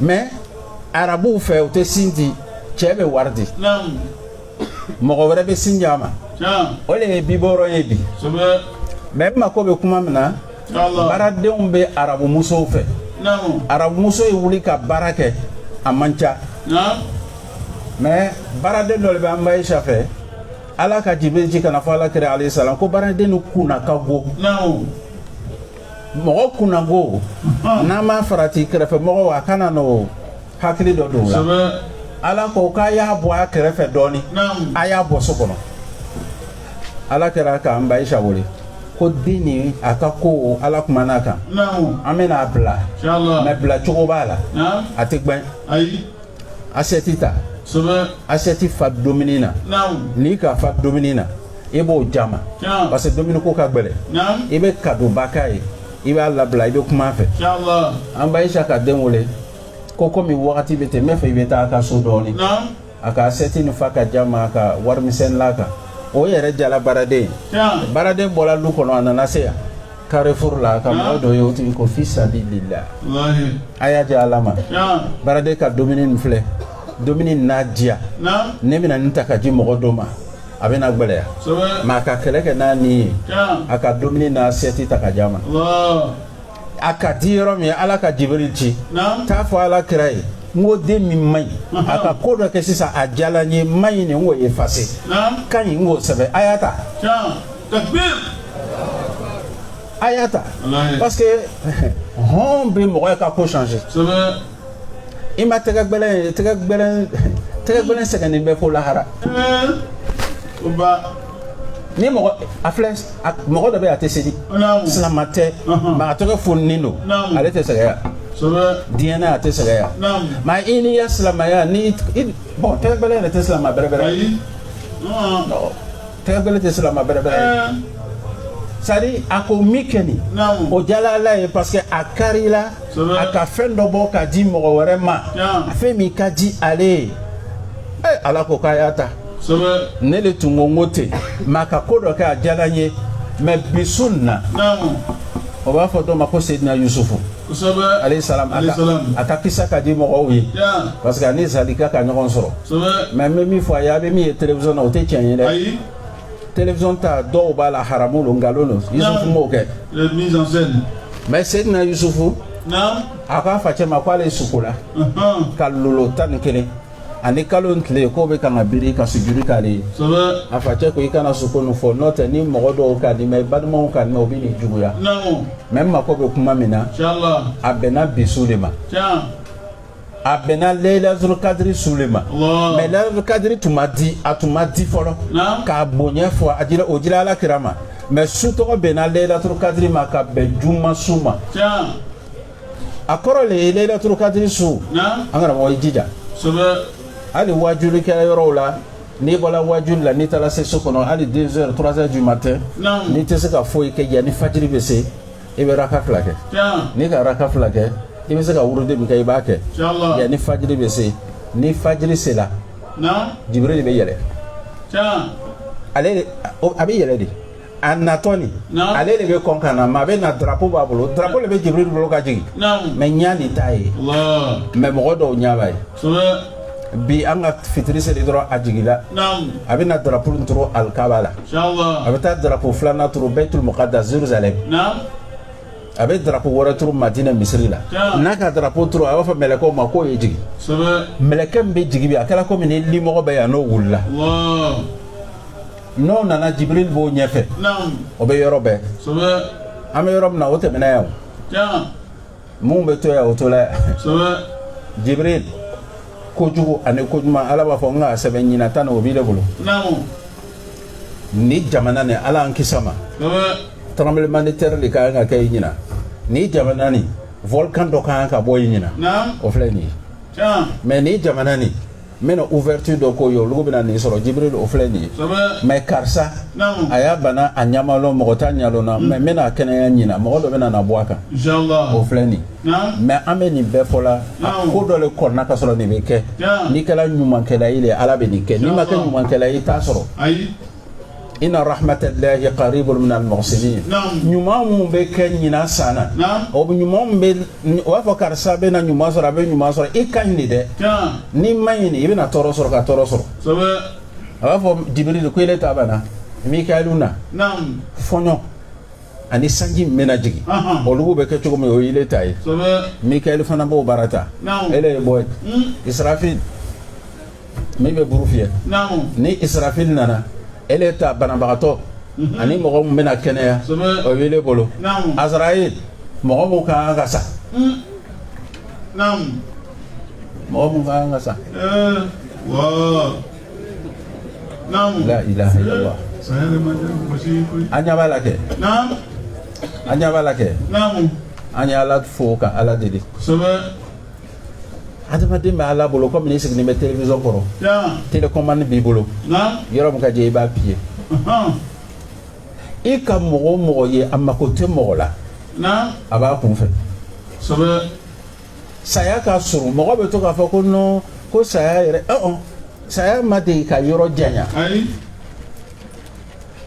mais arabuw fɛ u tɛ sin di cɛ bɛ wari di mɔgɔ wɛrɛ bɛ sin di a ma o de ye 70 ye bi mais n mako bɛ kuma min na baaradenw bɛ arabu musow fɛ arabu muso ye wuli ka baara kɛ a man ca mais baaraden dɔ de bɛ an ba Aisha fɛ ala ka Jibril ci kana fɔ ala kira alayhi salam ko baaraden nu kunna ka go mɔgɔ kunna go n'a ma farati kɛrɛfɛ mɔgɔw a kana n'o hakili dɔ don la ala ko k'a y'a bɔ a kɛrɛfɛ dɔɔni a y'a bɔ so kɔnɔ ala kɛra ka an ba Aisha wele ko den ni a ka ko ala kuma n'a kan an bɛna bila mais bila cogo b'a la a tɛ gbɛn assiette ta assiette fa dumuni na n'i ka fa dumuni na i b'o jama parce que dumuni ko ka gɛlɛn i bɛ cadeau ba k'a ye i b'a labila i bɛ kuma a fɛ an ba Aisha ka den wele ko komi wagati bɛ ten n bɛ fɛ i bɛ taa a ka so dɔɔni a ka assiette ni fa ka jama a ka warimisɛnnin la kan o yɛrɛ jala baaraden baaraden bɔra lu kɔnɔ a nana se yan Carrefour la ka mɔgɔ dɔ ye o tigi ko fi sabilillah a y'a diya ala ma baaraden ka dumuni nin filɛ dumuni n'a diya ne bɛna nin ta ka di mɔgɔ dɔ ma a bɛna gbɛlɛya mais a ka kɛlɛ kɛ n'a ni ye a ka dumuni n'a assiette ta ka di a ma a ka di yɔrɔ min ala ka Jibril ci t'a fɔ ala kira ye n ko den min man ɲi a ka ko dɔ kɛ sisan a diyala n ye man ɲi nin n k'o effacer ka ɲi n k'o sɛbɛn a y'a ta a y'a ta parce que hɔn bɛ mɔgɔ ka ko changer i ma tɛgɛ gbɛlɛn sɛgɛnnen bɛ fo lahara ni mɔgɔ a filɛ mɔgɔ dɔ bɛ a tɛ seli silama tɛ mais a tɛgɛ foninen don ale tɛ sɛgɛya diɲɛ na a tɛ sɛgɛya mais i n'i ya silamɛya ni bon tɛgɛ gbɛlɛn yɛrɛ tɛ silama bɛrɛbɛrɛ tɛgɛ gbɛlɛn tɛ silama bɛrɛbɛrɛ c'est-à-dire a ko min kɛ nin o diyala ala ye parce que a karila a ka fɛn dɔ bɔ ka di mɔgɔ wɛrɛ ma fɛn min ka di ale ye ala ko k'a y'a ta ne de tun ko n ko ten mais a ka ko dɔ kɛ a diyala n ye mais bi su in na o b'a fɔ dɔ ma ko Seydina Yusufu alayhi salam a ka kisa ka di mɔgɔw ye parce que a ni Zalika ka ɲɔgɔn sɔrɔ mais n bɛ min fɔ a ye a bɛ min ye télévision na o tɛ tiɲɛ ye dɛ télévision ta dɔw b'a la haramu lo ngalon lo Yusufu m'o kɛ mais Seydina Yusufu a k'a facɛ ma k'ale suko la ka lolo 11 ani kalo tile k'o bɛ kan ka biri ka sujudi k'ale ye a facɛ ko i kana suko nin fɔ n'o tɛ ni mɔgɔ dɔw ka di mɛ balimaw ka di mɛ o bɛ nin juguya mais n mako bɛ kuma min na a bɛnna bi su de ma a bɛnna Laylatul Qadri su de ma mais Laylatul Qadri tun ma di fɔlɔ k'a bonya fɔ o dira ala kira ma mais su tɔgɔ bɛnna Laylatul Qadri ma ka bɛn juma su ma a kɔrɔ le ye Laylatul Qadri su an karamɔgɔ i jija hali wajuli kɛra yɔrɔw la n'i bɔra wajuli la n'i taara se so kɔnɔ hali 2h 3h du matin n'i tɛ se ka foyi kɛ yanni fajiri bɛ se i bɛ raka 2 kɛ n'i ka raka 2 kɛ i bɛ se ka wurudi min kɛ i b'a kɛ yanni fajiri bɛ se ni fajiri sera Jibril bɛ yɛlɛ a bɛ yɛlɛ de a natɔ nin ale de bɛ kɔn ka na mais a bɛ na drapeau b'a bolo drapeau de bɛ Jibril bolo ka jigin mais ɲa nin t'a ye mais mɔgɔ dɔw ɲa b'a ye bi an ka fitiri seli dɔrɔn a jigila a bɛ na drapeau turu alikaba la a bɛ taa drapeau 2nan turu Baitul Muqaddas Jerusalem a bɛ drapeau wɛrɛ turu Madina Misiri la n'a ka drapeau turu a b'a fɔ mɛlɛkɛw ma k'o ye jigin mɛlɛkɛ min bɛ jigin bi a kɛra komi ni limɔgɔ bɛ yan n'o wulila n'o nana Jibril b'o ɲɛfɛ o bɛ yɔrɔ bɛɛ an bɛ yɔrɔ min na o tɛmɛna yan mun bɛ to yan o to la yan Jibril kojugu ani kojuma ala b'a fɔ nga sɛbɛn ɲina tan o b'i le bolo ni jamana ni ala an kisama tremblement de terre de kan ka kɛ ɲina ni jamana ni volcan dɔ kan ka bɔ ɲina o filɛ nin ye mais ni jamana ni mena ouverture dɔ ko ye olu bɛna nin sɔrɔ jibril o filɛ nin ye mais karisa a y'a bana a ɲamalɔ mɔgɔ t'a ɲalɔ na mais mena kɛnɛya ɲina mɔgɔ dɔ bɛna na bɔ a kan o filɛ nin mais an bɛ nin bɛɛ fɔ la ko dɔ le kɔnɔna ka sɔrɔ nin bɛ kɛ n'i kɛra ɲumankɛla ye ala bɛ nin kɛ n'i ma kɛ ɲumankɛla ye i t'a sɔrɔ inna rahmatallahi qaribun minal muhsinin ɲuman mun bɛ kɛ ɲina sana o ɲuman bɛ o b'a fɔ karisa bɛ na ɲuman sɔrɔ a bɛ ɲuman sɔrɔ i ka ɲi dɛ n'i ma ɲini i bɛna tɔɔrɔ sɔrɔ ka tɔɔrɔ sɔrɔ a b'a fɔ jibril ko ele ta bana mikaelu na fɔɲɔ ani sanji min bɛna jigin olu bɛ kɛ cogo min o ye ele ta ye mikaelu fana b'o baara ta ele ye bɔ israfil min bɛ buru fiyɛ ni israfil nana ele ta banabagatɔ ani mɔgɔ min bɛna kɛnɛya o bɛ ele bolo azraïl mɔgɔ min ka kan ka sa mɔgɔ min ka kan ka sa la ilaha illallah an ɲɛ b'a la kɛ an ɲɛ b'a la kɛ an ye ala fo ka ala deli adamaden bɛ ala bolo komi n'i sigilen bɛ télévision kɔrɔ télécommande b'i bolo yɔrɔ min ka di i b'a piye i ka mɔgɔ o mɔgɔ ye a mako tɛ mɔgɔ la a b'a kunfɛ saya ka surun mɔgɔ bɛ to k'a fɔ ko non ko saya yɛrɛ saya ma deli ka yɔrɔ janya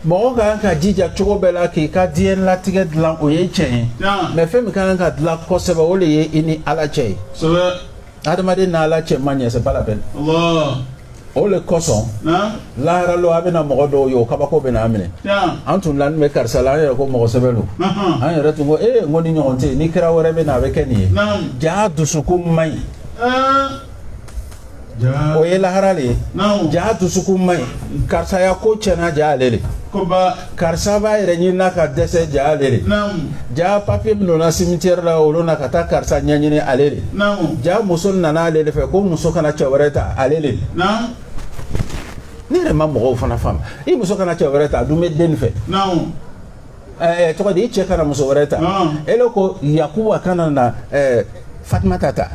mɔgɔ ka kan ka jija cogo bɛɛ la k'i ka diɲɛlatigɛ dilan o ye tiɲɛ ye mais fɛn min ka kan ka dilan kosɛbɛ o de ye i ni ala cɛ ye adamaden n'ala cɛ man ɲɛ c'est pas la peine o le kosɔn laharalo a bɛna mɔgɔ dɔw ye o kabako bɛna a minɛ an tun lanin bɛ karisa la an yɛrɛ ko mɔgɔ sɛbɛn don an yɛrɛ tun ko n ko ni ɲɔgɔn tɛ yen ni kira wɛrɛ bɛ na a bɛ kɛ nin ye jaa dusukun man ɲi o ye lahara le ye jaa dusukun man ɲi karisaya ko tiɲɛna jaa ale de karisa b'a yɛrɛ ɲinina ka dɛsɛ jaa ale de jaa papiye min donna cimetière la olu na ka taa karisa ɲɛɲini ale de jaa muso nana ale de fɛ ko muso kana cɛ wɛrɛ ta ale de ne yɛrɛ ma mɔgɔw fana faamu i muso kana cɛ wɛrɛ ta a dun bɛ den fɛ tɔgɔ di i cɛ kana muso wɛrɛ ta ele ko yakuba kana na Fatima tata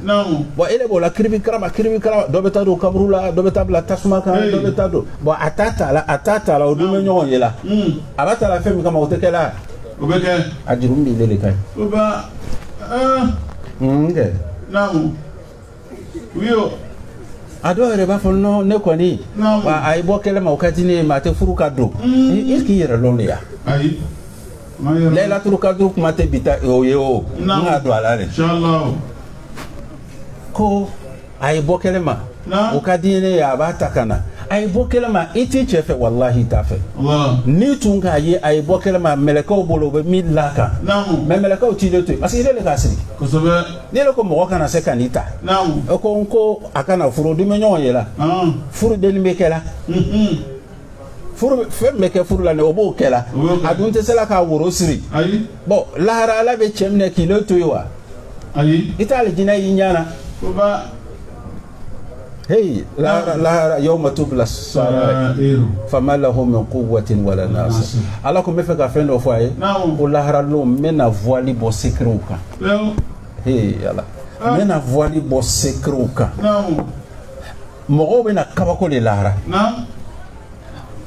bon ele b'o la kiribi karama dɔ bɛ taa don kaburu la dɔ bɛ taa bila tasuma kan dɔ bɛ taa don bon a t'a ta la o dun bɛ ɲɔgɔn ye la a b'a ta la fɛn min kama o tɛ kɛ la o bɛ kɛ a juru min b'i le de ka ɲi a dɔw yɛrɛ b'a fɔ non ne kɔni wa a ye bɔ kɛlɛ ma o ka di ne ye mais a tɛ furu ka don i k'i yɛrɛ lɔn de ya Laylatul Qadr kuma tɛ bi ta o ye o n ka don a la dɛ ko a ye bɔ kɛlɛ ma o ka di ne ye a b'a ta ka na a ye bɔ kɛlɛ ma i t'i cɛ fɛ walahi i t'a fɛ n'i tun k'a ye a ye bɔ kɛlɛ ma mɛlɛkɛw bolo u bɛ min la kan mais mɛlɛkɛw t'i le to yen parce que i le k'a sigi ne yɛrɛ ko mɔgɔ kana se ka n'i ta ko n ko a kana furu dun bɛ ɲɔgɔn ye la furu denni bɛ kɛ la furu fɛn bɛ kɛ furu la o b'o kɛ la a dun tɛ se la k'a woro siri bon lahara ala bɛ cɛ minɛ k'i le to yen wa i t'ale jinɛ y'i ɲana hey lahara yawma tubla sarair fama lahu min quwwatin wala nasir ala ko n bɛ fɛ ka fɛn dɔ fɔ a ye ko lahara lon n bɛna voile bɔ secretw kan hey ala n bɛna voile bɔ secretw kan mɔgɔw bɛna kabako de lahara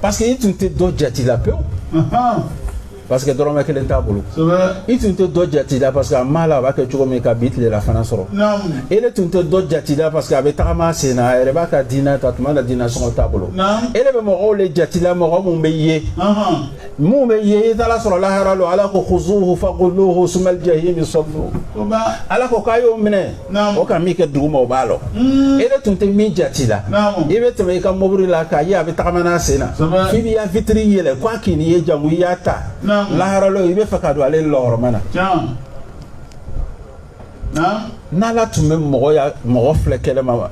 parce que i tun tɛ dɔ jati la pewu parce que dɔrɔmɛ kelen t'a bolo i tun tɛ dɔ jati la parce que a ma la a b'a kɛ cogo min ka bi tilela fana sɔrɔ ele tun tɛ dɔ jati la parce que a bɛ tagama sen na a yɛrɛ b'a ka diinɛ ta tuma na diinɛ sɔngɔ t'a bolo ele bɛ mɔgɔw le jati la mɔgɔ mun bɛ ye mun bɛ ye i taara sɔrɔ lahara lo ala ko khuzuhu fagulluhu sumal jahimi sallu ala ko k'a y'o minɛ o ka min kɛ dugu ma o b'a lɔ ele tun tɛ min jati la i bɛ tɛmɛ i ka mobili la k'a ye a bɛ tagama n'a sen na f'i b'i ya fitiri yɛlɛ k'a k'i ni ye jango i y'a ta lahara lo i bɛ fɛ ka don ale lɔɔrɔma na n'ala tun bɛ mɔgɔ filɛ kɛlɛma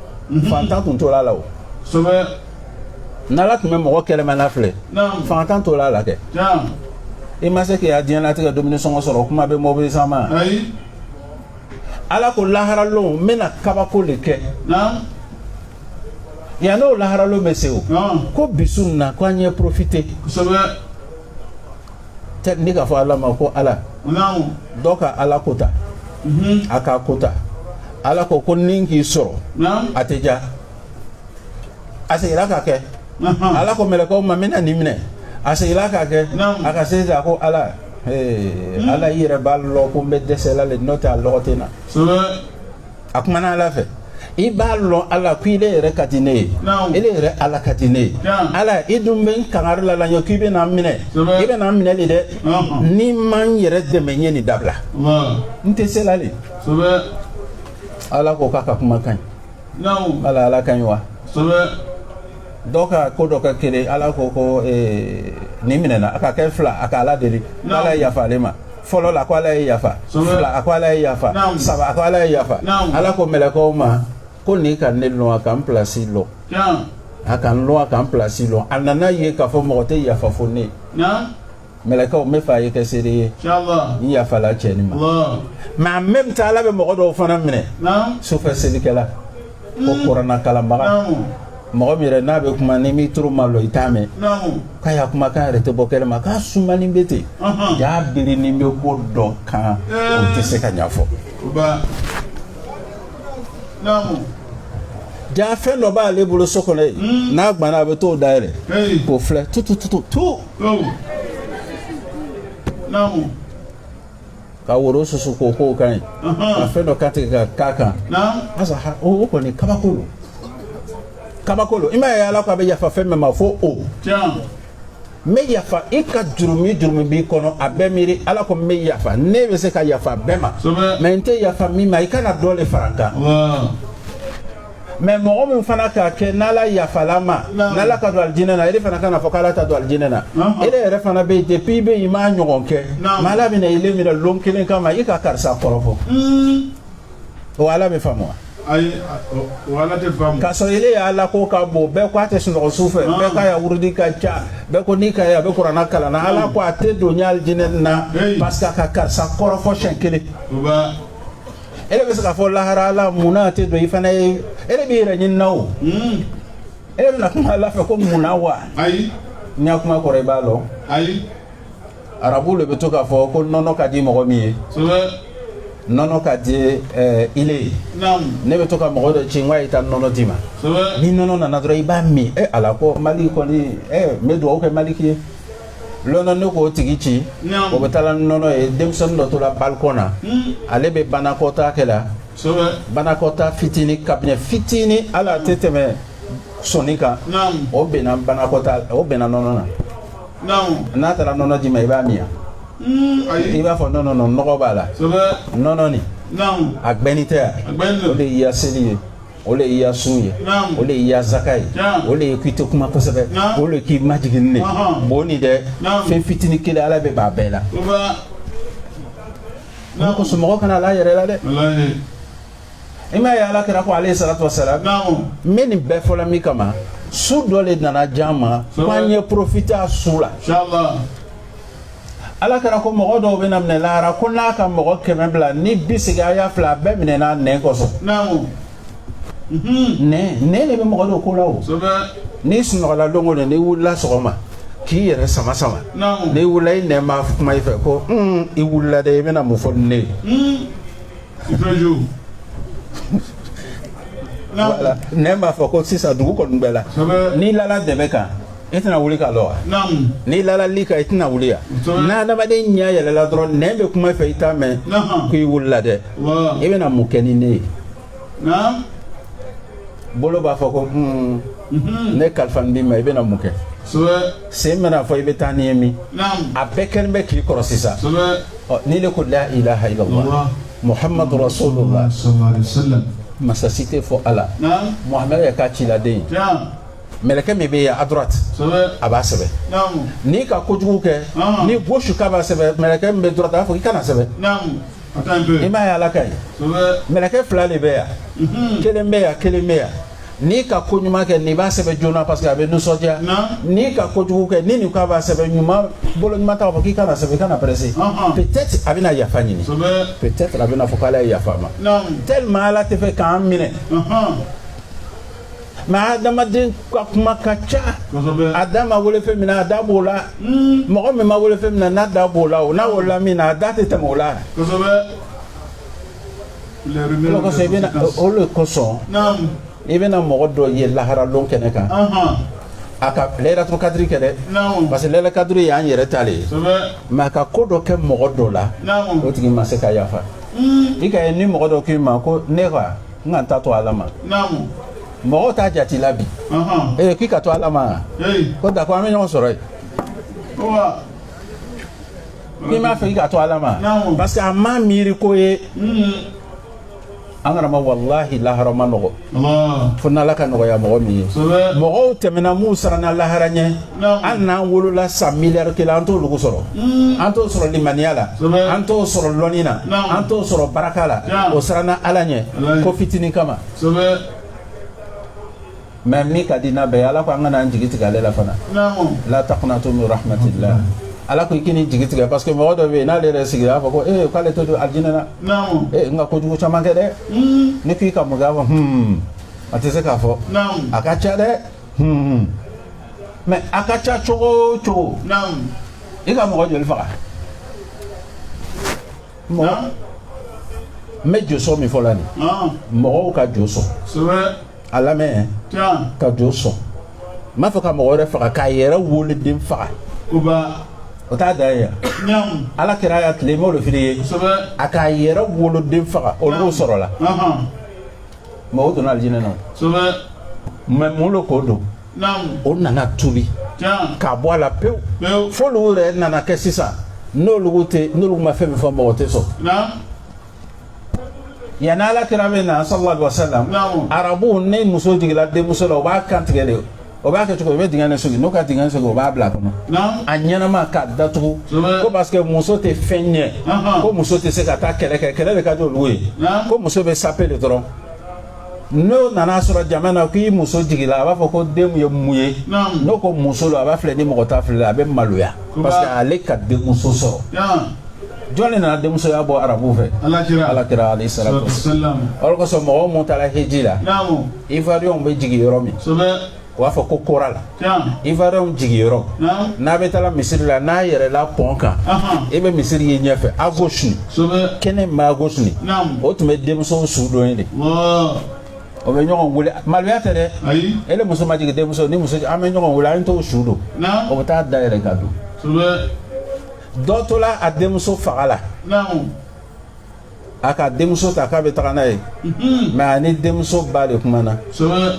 fantan tun t'o la o n'ala tun bɛ mɔgɔ kɛlɛma na filɛ fantan t'o la kɛ i ma se k'i ya diɲɛlatigɛ dumuni sɔngɔ sɔrɔ o kuma bɛ mobili san ma ala ko lahara lo n bɛna kabako de kɛ ya no lahara lo meseo ko bisunna ko anye profiter te ni ka fa ala ma ko ala doka ala kota aka kota ala ko ko ninki soro ateja asira ka ke ala ko mele ko mamina nimne asira ka ke aka seza ko ala ala yire ballo ko be desela le nota lotena akmana ala fe ibalo ala kuile yere katine ele yere ala katine ala idum ben kangar la la nyokibe na mine ibe na mine le de ni man yere de menye ni dabla nte selale ala ko kaka kuma kan ala kan wa doka ko doka kele ala ko ni mine na aka ke fla aka ala deli ala yafa lema folo la kwala yafa fla akwala yafa saba akwala yafa ala ko mele ko ma ko ni ka ne lo aka place lo akan lo aka place lo anana ye ka fo mo te yafa fo ne mele ko me fa ye ke sere inshallah yafa la cheni ma même ta la be mo do fana mine so fa seli kala ko corona kala mbaga mo mi re na be kuma ni mi turu malo itame ka ya kuma ka re te bokele ma ka suma ni bete ya biri ni me ko do kan o te se ka nyafo ba ja fe no ba le bulu sokole na gbana be to daire ko fle tu ka woro susu ko kan ka fe no katika kaka asa ha o ko ni kabakolo ima ya la ko be ya fa fe me ma fo o me ya fa ika jurumi bi kono abemiri ala ko me ya fa ne be se ka ya fa bema me nte ya fa mi ma ika na dole faranga mais mo min fana ka ke nala ya falama nala ka do aljina na ile fana kana fokala ta do aljina na ile re fana be depuis be ima nyogon ke mala bi na ile mi da lonkelen kama ika karsa korofo wala be famwa ay wala te famu kaso ile ya ala ko ka bo be ko ate suno sufe be ka ya wurdi ka cha be ko ni ka ya be qur'ana kala na ala ko ate do nyal jinen na parce que ka sa korofo shenkele ba ele be sa fo lahara la muna ate do ifana ele bi re nyin nawo ele na kuma la fe ko muna wa ay nya kuma ko re balo ay arabu le be to ka fo ko nono ka di mo mi nono ka di ile ne be to ka mo do chingwa ita nono dima ni nono na nadro iba mi ala ko mali ko ni me do ko maliki lono ne ko tigichi o betala nono e demson do to la balkona ale be banakota kala banakota fitini cabinet fitini ala teteme sonika o be na banakota o be na nono na tara nono dima iba miya iba fo nono no bala nono ni agbenite o le ya seli o le ya suye o le ya zakai o le kwito kuma kosebe o le ki majigine boni de fe fitini kele ala be babela ko sumo kana la yere la de ima ya ala kira ko alayhi salatu wassalam meni be fola mi kama su dole nana jama kwanye profita sula inshallah ala kira ko mo do be namne lara ko na ka mo kemebla ni bisiga ya fla be minena ne ko so ne le be mo do ko lawo ni sunu la dongo ne wula sogoma ki yere sama ne wula ne ma kuma ife ko i wula de be na mo fo ne ifeju wala ne ma fo ko sisa dugu ko ngbela ni lala de beka etina wuli ka lo ni lala lika etina wuliya na da ba de nya yele la dron ne be kuma ife ita me ku i wula de e be na mo kenine bolo ba fo ko ne kalfan bi ma ibena muke se mena fo ibe tani mi a beken be ki korosisa ni le ko la ilaha illallah muhammadur rasulullah sallallahu alaihi wasallam masasite fo ala muhammad ya ka ci la de meleke mi be ya adrat aba sebe ni ka kojugu ke ni gauche ka ba sebe meleke mi be droite fo ki kana sebe ima ya la kai meleke flale be ya keleme ya ni ka kunyuma ke ni ba sebe jona parce que abe no sodia ni ka kojugu ke ni ka ba sebe nyuma bolo nyuma ta ki kana sebe kana pressé peut-être abina ya fanyini peut-être abina fokala ya fama tellement la te fait quand mine ma adamaden ka kuma ka ca a da ma wele fɛn min na a da b'o la mɔgɔ min ma wele fɛn min na n'a da b'o la o n'a wolola min na a da tɛ tɛmɛ o la o kosɔn i bɛna o de kosɔn i bɛna mɔgɔ dɔ ye laharalon kɛnɛ kan a ka laylatul kadiri kɛ dɛ parce que laylatul kadiri y'an yɛrɛ ta le ye mais a ka ko dɔ kɛ mɔgɔ dɔ la o tigi ma se ka yafa i ka ye ni mɔgɔ dɔ k'i ma ko ne ka n ka n ta to Ala ma mɔgɔw t'a jate la bi k'i ka to Ala ma ko d'accord an bɛ ɲɔgɔn sɔrɔ yen k'i m'a fɛ i ka to Ala ma parce que a ma miiri ko ye an kana ma wallahi lahara ma nɔgɔ fo n'Ala ka nɔgɔya mɔgɔ min ye mɔgɔw tɛmɛna mun sarana lahara ɲɛ hali n'an wolola san miliyari kelen an t'olu sɔrɔ an t'o sɔrɔ limaniya la an t'o sɔrɔ lɔnni na an t'o sɔrɔ baraka la o sarana Ala ɲɛ ko fitinin kama mais min ka di n'a bɛɛ ye Ala ko an kana an jigi tigɛ ale la fana la taqnatu min rahmatillah Ala ko i k'i jigi tigɛ parce que mɔgɔ dɔ bɛ yen n'ale yɛrɛ sigira a fɔ ko k'ale tɛ don alijinɛ na n ka kojugu caman kɛ dɛ ne k'i ka mun kɛ a fɔ a tɛ se k'a fɔ a ka ca dɛ mais a ka ca cogo o cogo i ka mɔgɔ joli faga mɔgɔ n bɛ jo sɔn min fɔ la nin mɔgɔw ka jo sɔn a lamɛn ka jo sɔn n b'a fɔ ka mɔgɔ wɛrɛ faga k'a yɛrɛ woloden faga o t'a da ye Ala kira y'a tile m'o de fili ye a k'a yɛrɛ woloden faga olu sɔrɔ la mais o donna alijinɛ na mais mun de k'o don o nana tubi k'a bɔ a la pewu fo olu yɛrɛ nana kɛ sisan n'olu ma fɛn min fɔ mɔgɔ tɛ sɔn yanni Ala kira bɛ na sallallahu alaihi wa sallam arabu ne muso jigila denmuso la o b'a kan tigɛ de o b'a kɛ cogo i bɛ dingɛ de sigi n'o ka dingɛ sigi o b'a bila kɔnɔ a ɲɛnama k'a datugu ko parce que muso tɛ fɛn ɲɛ ko muso tɛ se ka taa kɛlɛ kɛ kɛlɛ de ka di olu ye ko muso bɛ sape de dɔrɔn n'o nana sɔrɔ jama na k'i muso jigila a b'a fɔ ko den ye mun ye n'o ko muso lo a b'a filɛ ni mɔgɔ t'a filɛ a bɛ maloya parce que ale ka denmuso sɔrɔ jɔn de nana denmusoya bɔ arabu fɛ Alakira alayhi salatu wasalam o de kosɔn mɔgɔw mun taara heji la ivoiriyɛnw bɛ jigin yɔrɔ min o b'a fɔ ko kora la ivoiriyɛnw jigiyɔrɔ n'a bɛ taa misiri la n'a yɛrɛla pɔn kan i bɛ misiri ye ɲɛfɛ à gauche ni kɛnɛ min b'a gauche ni o tun bɛ denmusow su dɔ ye de o bɛ ɲɔgɔn wele maloya tɛ dɛ ele muso ma jigin denmuso ni muso an bɛ ɲɔgɔn wele an t'o su don o bɛ taa da yɛrɛ ka don dɔ tola a denmuso faga la a ka denmuso ta k'a bɛ taga n'a ye mais a ni denmuso ba de kumana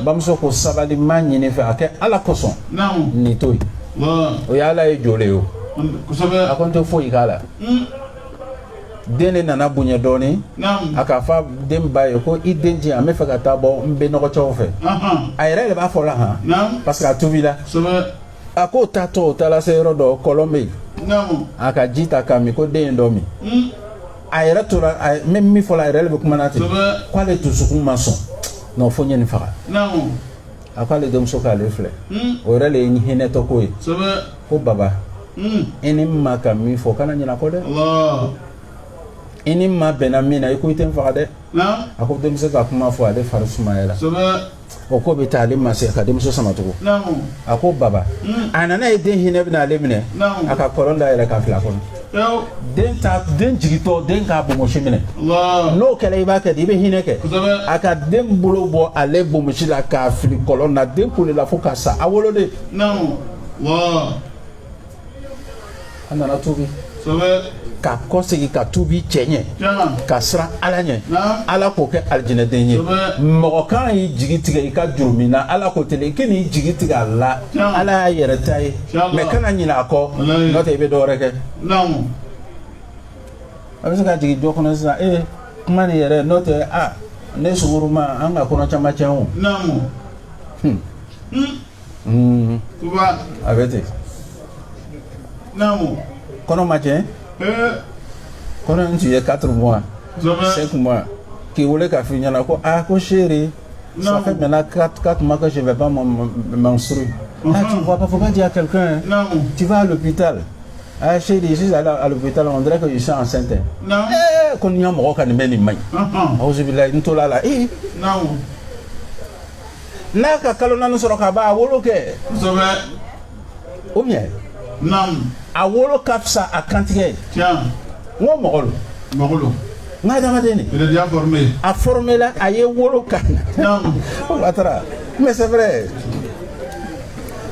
bamuso ko sabali ma ɲini fɛ a kɛ Ala kosɔn nin to yen o ye Ala ye jɔlen ye o a ko n tɛ foyi k'a la den de nana bonya dɔɔni a k'a fɔ den ba ye ko i den di yan n bɛ fɛ ka taa bɔ n bɛ nɔgɔcɛw fɛ a yɛrɛ de b'a fɔ la han parce que a tubila a ko taatɔ o taara se yɔrɔ dɔ kɔlɔn bɛ yen a ka ji ta k'a min ko den ye dɔ min a yɛrɛ tora même min fɔla a yɛrɛ bɛ kuma na ten k'ale dusukun ma sɔn non fo n ye nin faga a ko ale denmuso k'ale filɛ o yɛrɛ de ye hinɛtɔ ko ye ko baba i ni ma ka min fɔ kana ɲinɛ kɔ dɛ i ni ma bɛnna min na i ko i tɛ n faga dɛ a ko denmuso ka kuma fɔ ale fari sumayara o ko bɛ taa ale ma se ka denmuso sama tugun a ko baba a nana ye den hinɛ bɛna ale minɛ a ka kɔlɔn da yɛrɛ ka fila kɔnɔ den jigitɔ den k'a bonbosi minɛ n'o kɛra i b'a kɛ de i bɛ hinɛ kɛ a ka den bolo bɔ ale bonbosi la k'a fili kɔlɔn na den kulela fo ka sa a woloden a nana tubi ka kɔsegi ka tubi cɛ ɲɛ ka siran Ala ɲɛ Ala k'o kɛ alijinɛden ye mɔgɔ kan y'i jigi tigɛ i ka juru min na Ala ko tɛ i k'i n'i jigi tigɛ a la Ala y'a yɛrɛ ta ye mais kana ɲinɛ a kɔ n'o tɛ i bɛ dɔ wɛrɛ kɛ a bɛ se ka jigin jɔ kɔnɔ sisan kuma nin yɛrɛ n'o tɛ ne suguruma an ka kɔnɔ caman tiɲɛ o a bɛ ten kɔnɔ ma tiɲɛ kɔnɔ in tun ye 4 mois 5 mois k'i wele k'a f'i ɲɛna ko ko chérie ça fait maintenant 4 mois que je vais pas menstruer tu vois pas, faut pas dire à quelqu'un tu vas à l'hôpital chérie je suis allé à l'hôpital on dirait que je suis enceinte kon nya mɔgɔ ka nin bɛ nin maɲi auzubillahi n tola la n'a ka kalo naani sɔrɔ ka ban a wolo kɛ ou bien a wolo ka fisa a kantigɛ ye n ko mɔgɔ lo n ka adamaden de a formé la a ye wolo ka watara mais c'est vrai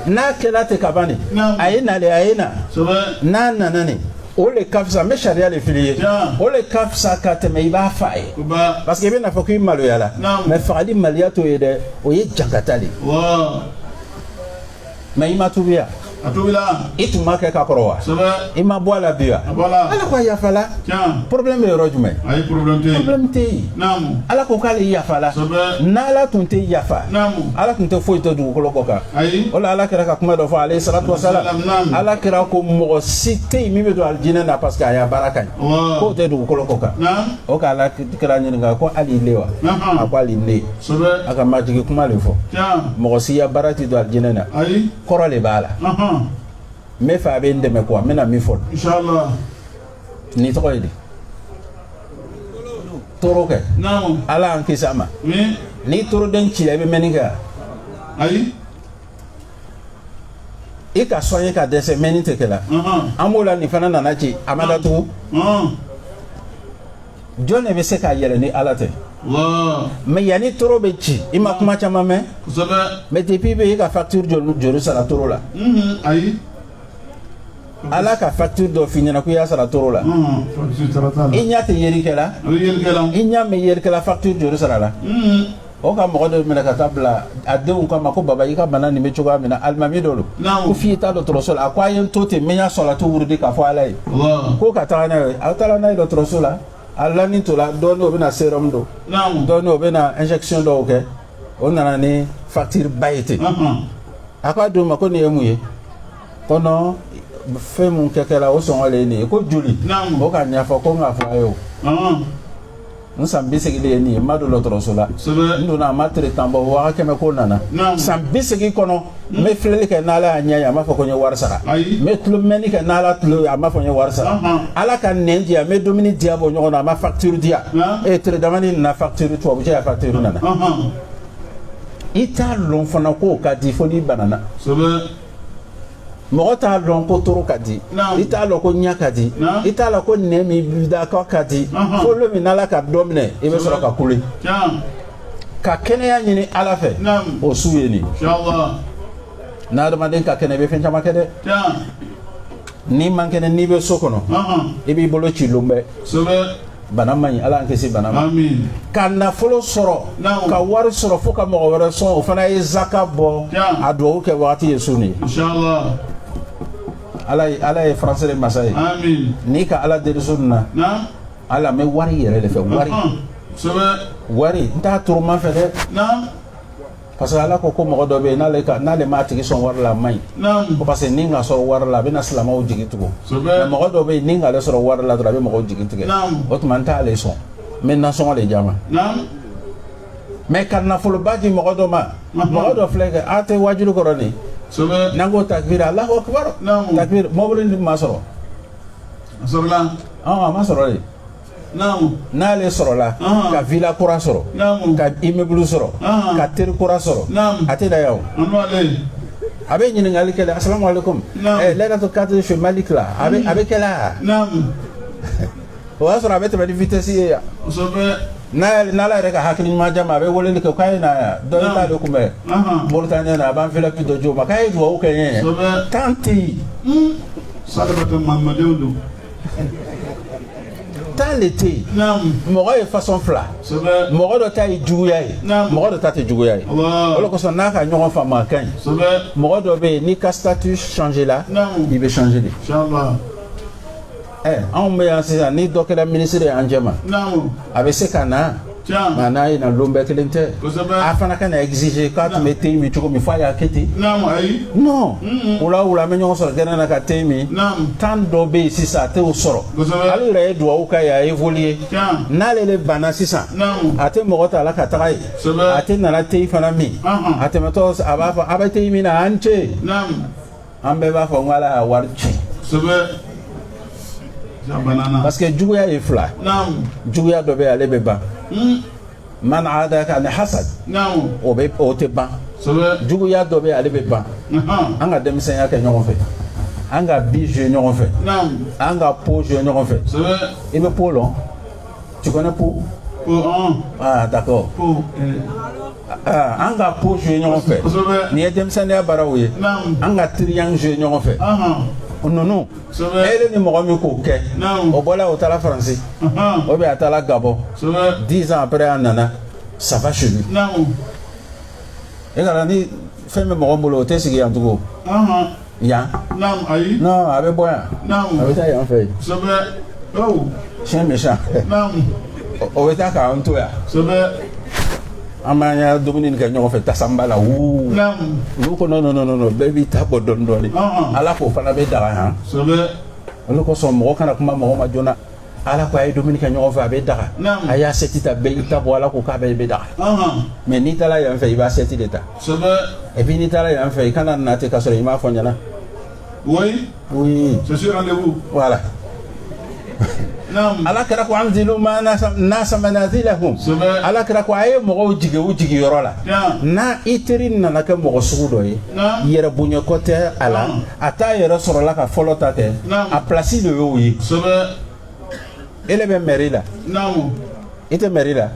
n'a kɛla ten ka ban de a ye nale a ye na n'a nana ne o le ka fisa n bɛ sariya de fili ye o le ka fisa ka tɛmɛ i b'a fa ye parce que i bɛna fɔ k'i maloyala mais fagali maloya t'o ye dɛ o ye jankata de mais i ma tubiya i tun ma kɛ ka kɔrɔ wa i ma bɔ a la bi wa ala ko a yafala problème bɛ yɔrɔ jumɛn problème tɛ yen ala ko k'ale yafala n'ala tun tɛ yafa ala tun tɛ foyi to dugukolo kɔ kan o la ala kɛra ka kuma dɔ fɔ alayhi salatu wasalam ala kɛra ko mɔgɔ si tɛ yen min bɛ don alijinɛ na parce que a y'a baara ka ɲi k'o tɛ dugukolo kɔ kan o ka ala kɛra ɲininka ko hali le wa a ko hali le a ka majigi kuma de fɔ mɔgɔ si ya baara tɛ don alijinɛ na kɔrɔ de b'a la n bɛ fɛ a bɛ n dɛmɛ quoi n bɛna min fɔ inshallah ni tɔgɔ ye di toro kɛ ala y'an kisi a ma ni toroden cila i bɛ mɛnni kɛ ayi i ka soigner ka dɛsɛ mɛnni tɛ kɛ la an b'o la nin fana nana ci a ma datugu jɔn de bɛ se k'a yɛlɛ ni ala tɛ mais yanni toro bɛ ci i ma kuma caman mɛn mais depuis i bɛ i ka facture joli sara toro la ayi ala ka facture dɔ f'i ɲɛna ko i y'a sara toro la i ɲa tɛ yerikɛla i ɲa mɛn yerikɛla facture joli sara la o ka mɔgɔ dɔ minɛ ka taa bila a denw kama ko baba i ka bana nin bɛ cogoya min na alimami dɔ don ko f'i taa dɔgɔtɔrɔso la a ko a ye n to ten n bɛ n y'a sɔrɔlatu wurudi k'a fɔ ala ye ko ka taga n'a ye aw taara n'a ye dɔgɔtɔrɔso la a lani to la dɔɔni o bɛna sérum don dɔɔni o bɛna injection dɔw kɛ o nana ni facture ba ye ten a k'a d'o ma ko nin ye mun ye ko non fɛn mun kɛkɛla o sɔngɔ le ye nin ye ko joli o ka ɲɛfɔ ko n k'a fɔ a ye o n san 80 ye nin ye n ma don dɔgɔtɔrɔso la n donna a ma traitement bɔ wa 100 ko nana san 80 kɔnɔ n bɛ filɛli kɛ n'ala y'a ɲɛ ye a m'a fɔ ko n ye wari sara n bɛ tulo mɛnni kɛ n'ala tulo a m'a fɔ n ye wari sara ala ka nɛn diya n bɛ dumuni diya bɔ ɲɔgɔn na a ma facture diya tile dama ni nana facture tubabujɛ ya facture nana i t'a lɔn fana k'o ka di fo n'i banana mɔgɔ t'a lɔn ko toro ka di i t'a lɔn ko ɲɛ ka di i t'a lɔn ko nɛn min b'i da kɔ ka di fo don min n'ala ka dɔ minɛ i bɛ sɔrɔ ka kule ka kɛnɛya ɲini ala fɛ o su ye nin n'adamaden ka kɛnɛ i bɛ fɛn caman kɛ dɛ n'i man kɛnɛ n'i bɛ so kɔnɔ i b'i bolo ci lonbɛ bana man ɲi ala y'an kisi bana ma ka nafolo sɔrɔ ka wari sɔrɔ fo ka mɔgɔ wɛrɛ sɔn o fana ye zaka bɔ a duwawu kɛ wagati ye su nin ala ye français de masa ye n'i ka ala deli su nin na ala n bɛ wari yɛrɛ de fɛ wari n t'a turuma fɛ dɛ parce que ala ko mɔgɔ dɔ bɛ yen n'ale m'a tigi sɔn wari la a man ɲi ko parce que ni ka sɔrɔ wari la a bɛna silamɛw jigi tugun mais mɔgɔ dɔ bɛ yen ni k'ale sɔrɔ wari la dɔrɔn a bɛ mɔgɔw jigi tigɛ o tuma n t'ale sɔn n bɛ nasɔngɔ de jama mais ka nafoloba di mɔgɔ dɔ ma mɔgɔ dɔ filɛ kɛ a tɛ wajulu kɔrɔ nin n'an ko takbir Allahu akbar takbir mɔbili ni ma sɔrɔ a ma sɔrɔ de n'ale sɔrɔla ka villa kura sɔrɔ ka immeuble sɔrɔ ka teri kura sɔrɔ a tɛ da yan o a bɛ ɲininkali kɛ dɛ assalamu alaikum lailatul qadr chez Malik la a bɛ kɛ la o y'a sɔrɔ a bɛ tɛmɛ ni vitesse ye yan n'ala yɛrɛ ka hakili ɲuman di a ma a bɛ weleli kɛ k'a ye na yan dɔ in t'ale kunbɛn Mauritanie na a b'an enveloppe dɔ di o ma k'a ye duwawu kɛ n ye temps tɛ yen temps le tɛ yen mɔgɔ ye façon fila mɔgɔ dɔ ta ye juguya ye mɔgɔ dɔ ta tɛ juguya ye o de kosɔn n'a ka ɲɔgɔn faamu a ka ɲi mɔgɔ dɔ bɛ yen n'i ka statut changé la i bɛ changé de anw bɛ yan sisan ni dɔ kɛra ministre ye an cɛ ma a bɛ se ka na nka n'a ye na lon bɛɛ kelen tɛ a fana ka na exiger k'a tun bɛ te min cogo min f'a y'a kɛ ten non wula an bɛ ɲɔgɔn sɔrɔ kɛnɛ na ka te min temps dɔ bɛ yen sisan a t'o sɔrɔ ale yɛrɛ ye duwawu k'a ye a évolué n'ale de banna sisan a tɛ mɔgɔ ta la ka taga ye a tɛ nana te fana min a tɛmɛtɔ a b'a fɔ a bɛ te min na an cɛ an bɛɛ b'a fɔ n ko ala y'a wari tiɲɛ parce que juguya ye fila juguya dɔ bɛ ale bɛ ban man adaka ani hasad o tɛ ban juguya dɔ bɛ ale bɛ ban an ka denmisɛnya kɛ ɲɔgɔn fɛ an ka bi jouer ɲɔgɔn fɛ an ka po jouer ɲɔgɔn fɛ i bɛ po lɔn tu connais po ah d'accord an ka po jouer ɲɔgɔn fɛ nin ye denmisɛnniya baaraw ye an ka triangle jouer ɲɔgɔn fɛ nunu ele ni mɔgɔ min k'o kɛ o bɔla o taara Faransi o bɛ a taara Gabon 10 ans après a nana ça va chez lui e ka ni fɛn bɛ mɔgɔ bolo o tɛ sigi yan tugun yan non a bɛ bɔ yan a bɛ taa yan fɛ chien méchant o bɛ taa k'an to yan an b'an ya dumuni kɛ ɲɔgɔn fɛ tasuma la olu ko non bɛɛ b'i ta bɔ dɔɔni dɔɔni ala k'o fana bɛ daga yan olu kosɔn mɔgɔ kana kuma mɔgɔ ma joona ala ko a ye dumuni kɛ ɲɔgɔn fɛ a bɛ daga a y'a seti ta bɛɛ i ta bɔ ala ko k'a bɛɛ bɛ daga mais n'i taara yan fɛ i b'a seti de ta et puis n'i taara yan fɛ i kana na ten k'a sɔrɔ i m'a fɔ ɲɛna oui c'est sur rendez-vous voilà ala kɛra ko anzilu ma nasa manazilahum ala kɛra ko a ye mɔgɔw jigi u jigiyɔrɔ la n'a i teri nana kɛ mɔgɔ sugu dɔ ye yɛrɛ bonya ko tɛ a la a t'a yɛrɛ sɔrɔla ka fɔlɔ ta tɛ a place de y'o ye ele bɛ mairie la i tɛ mairie la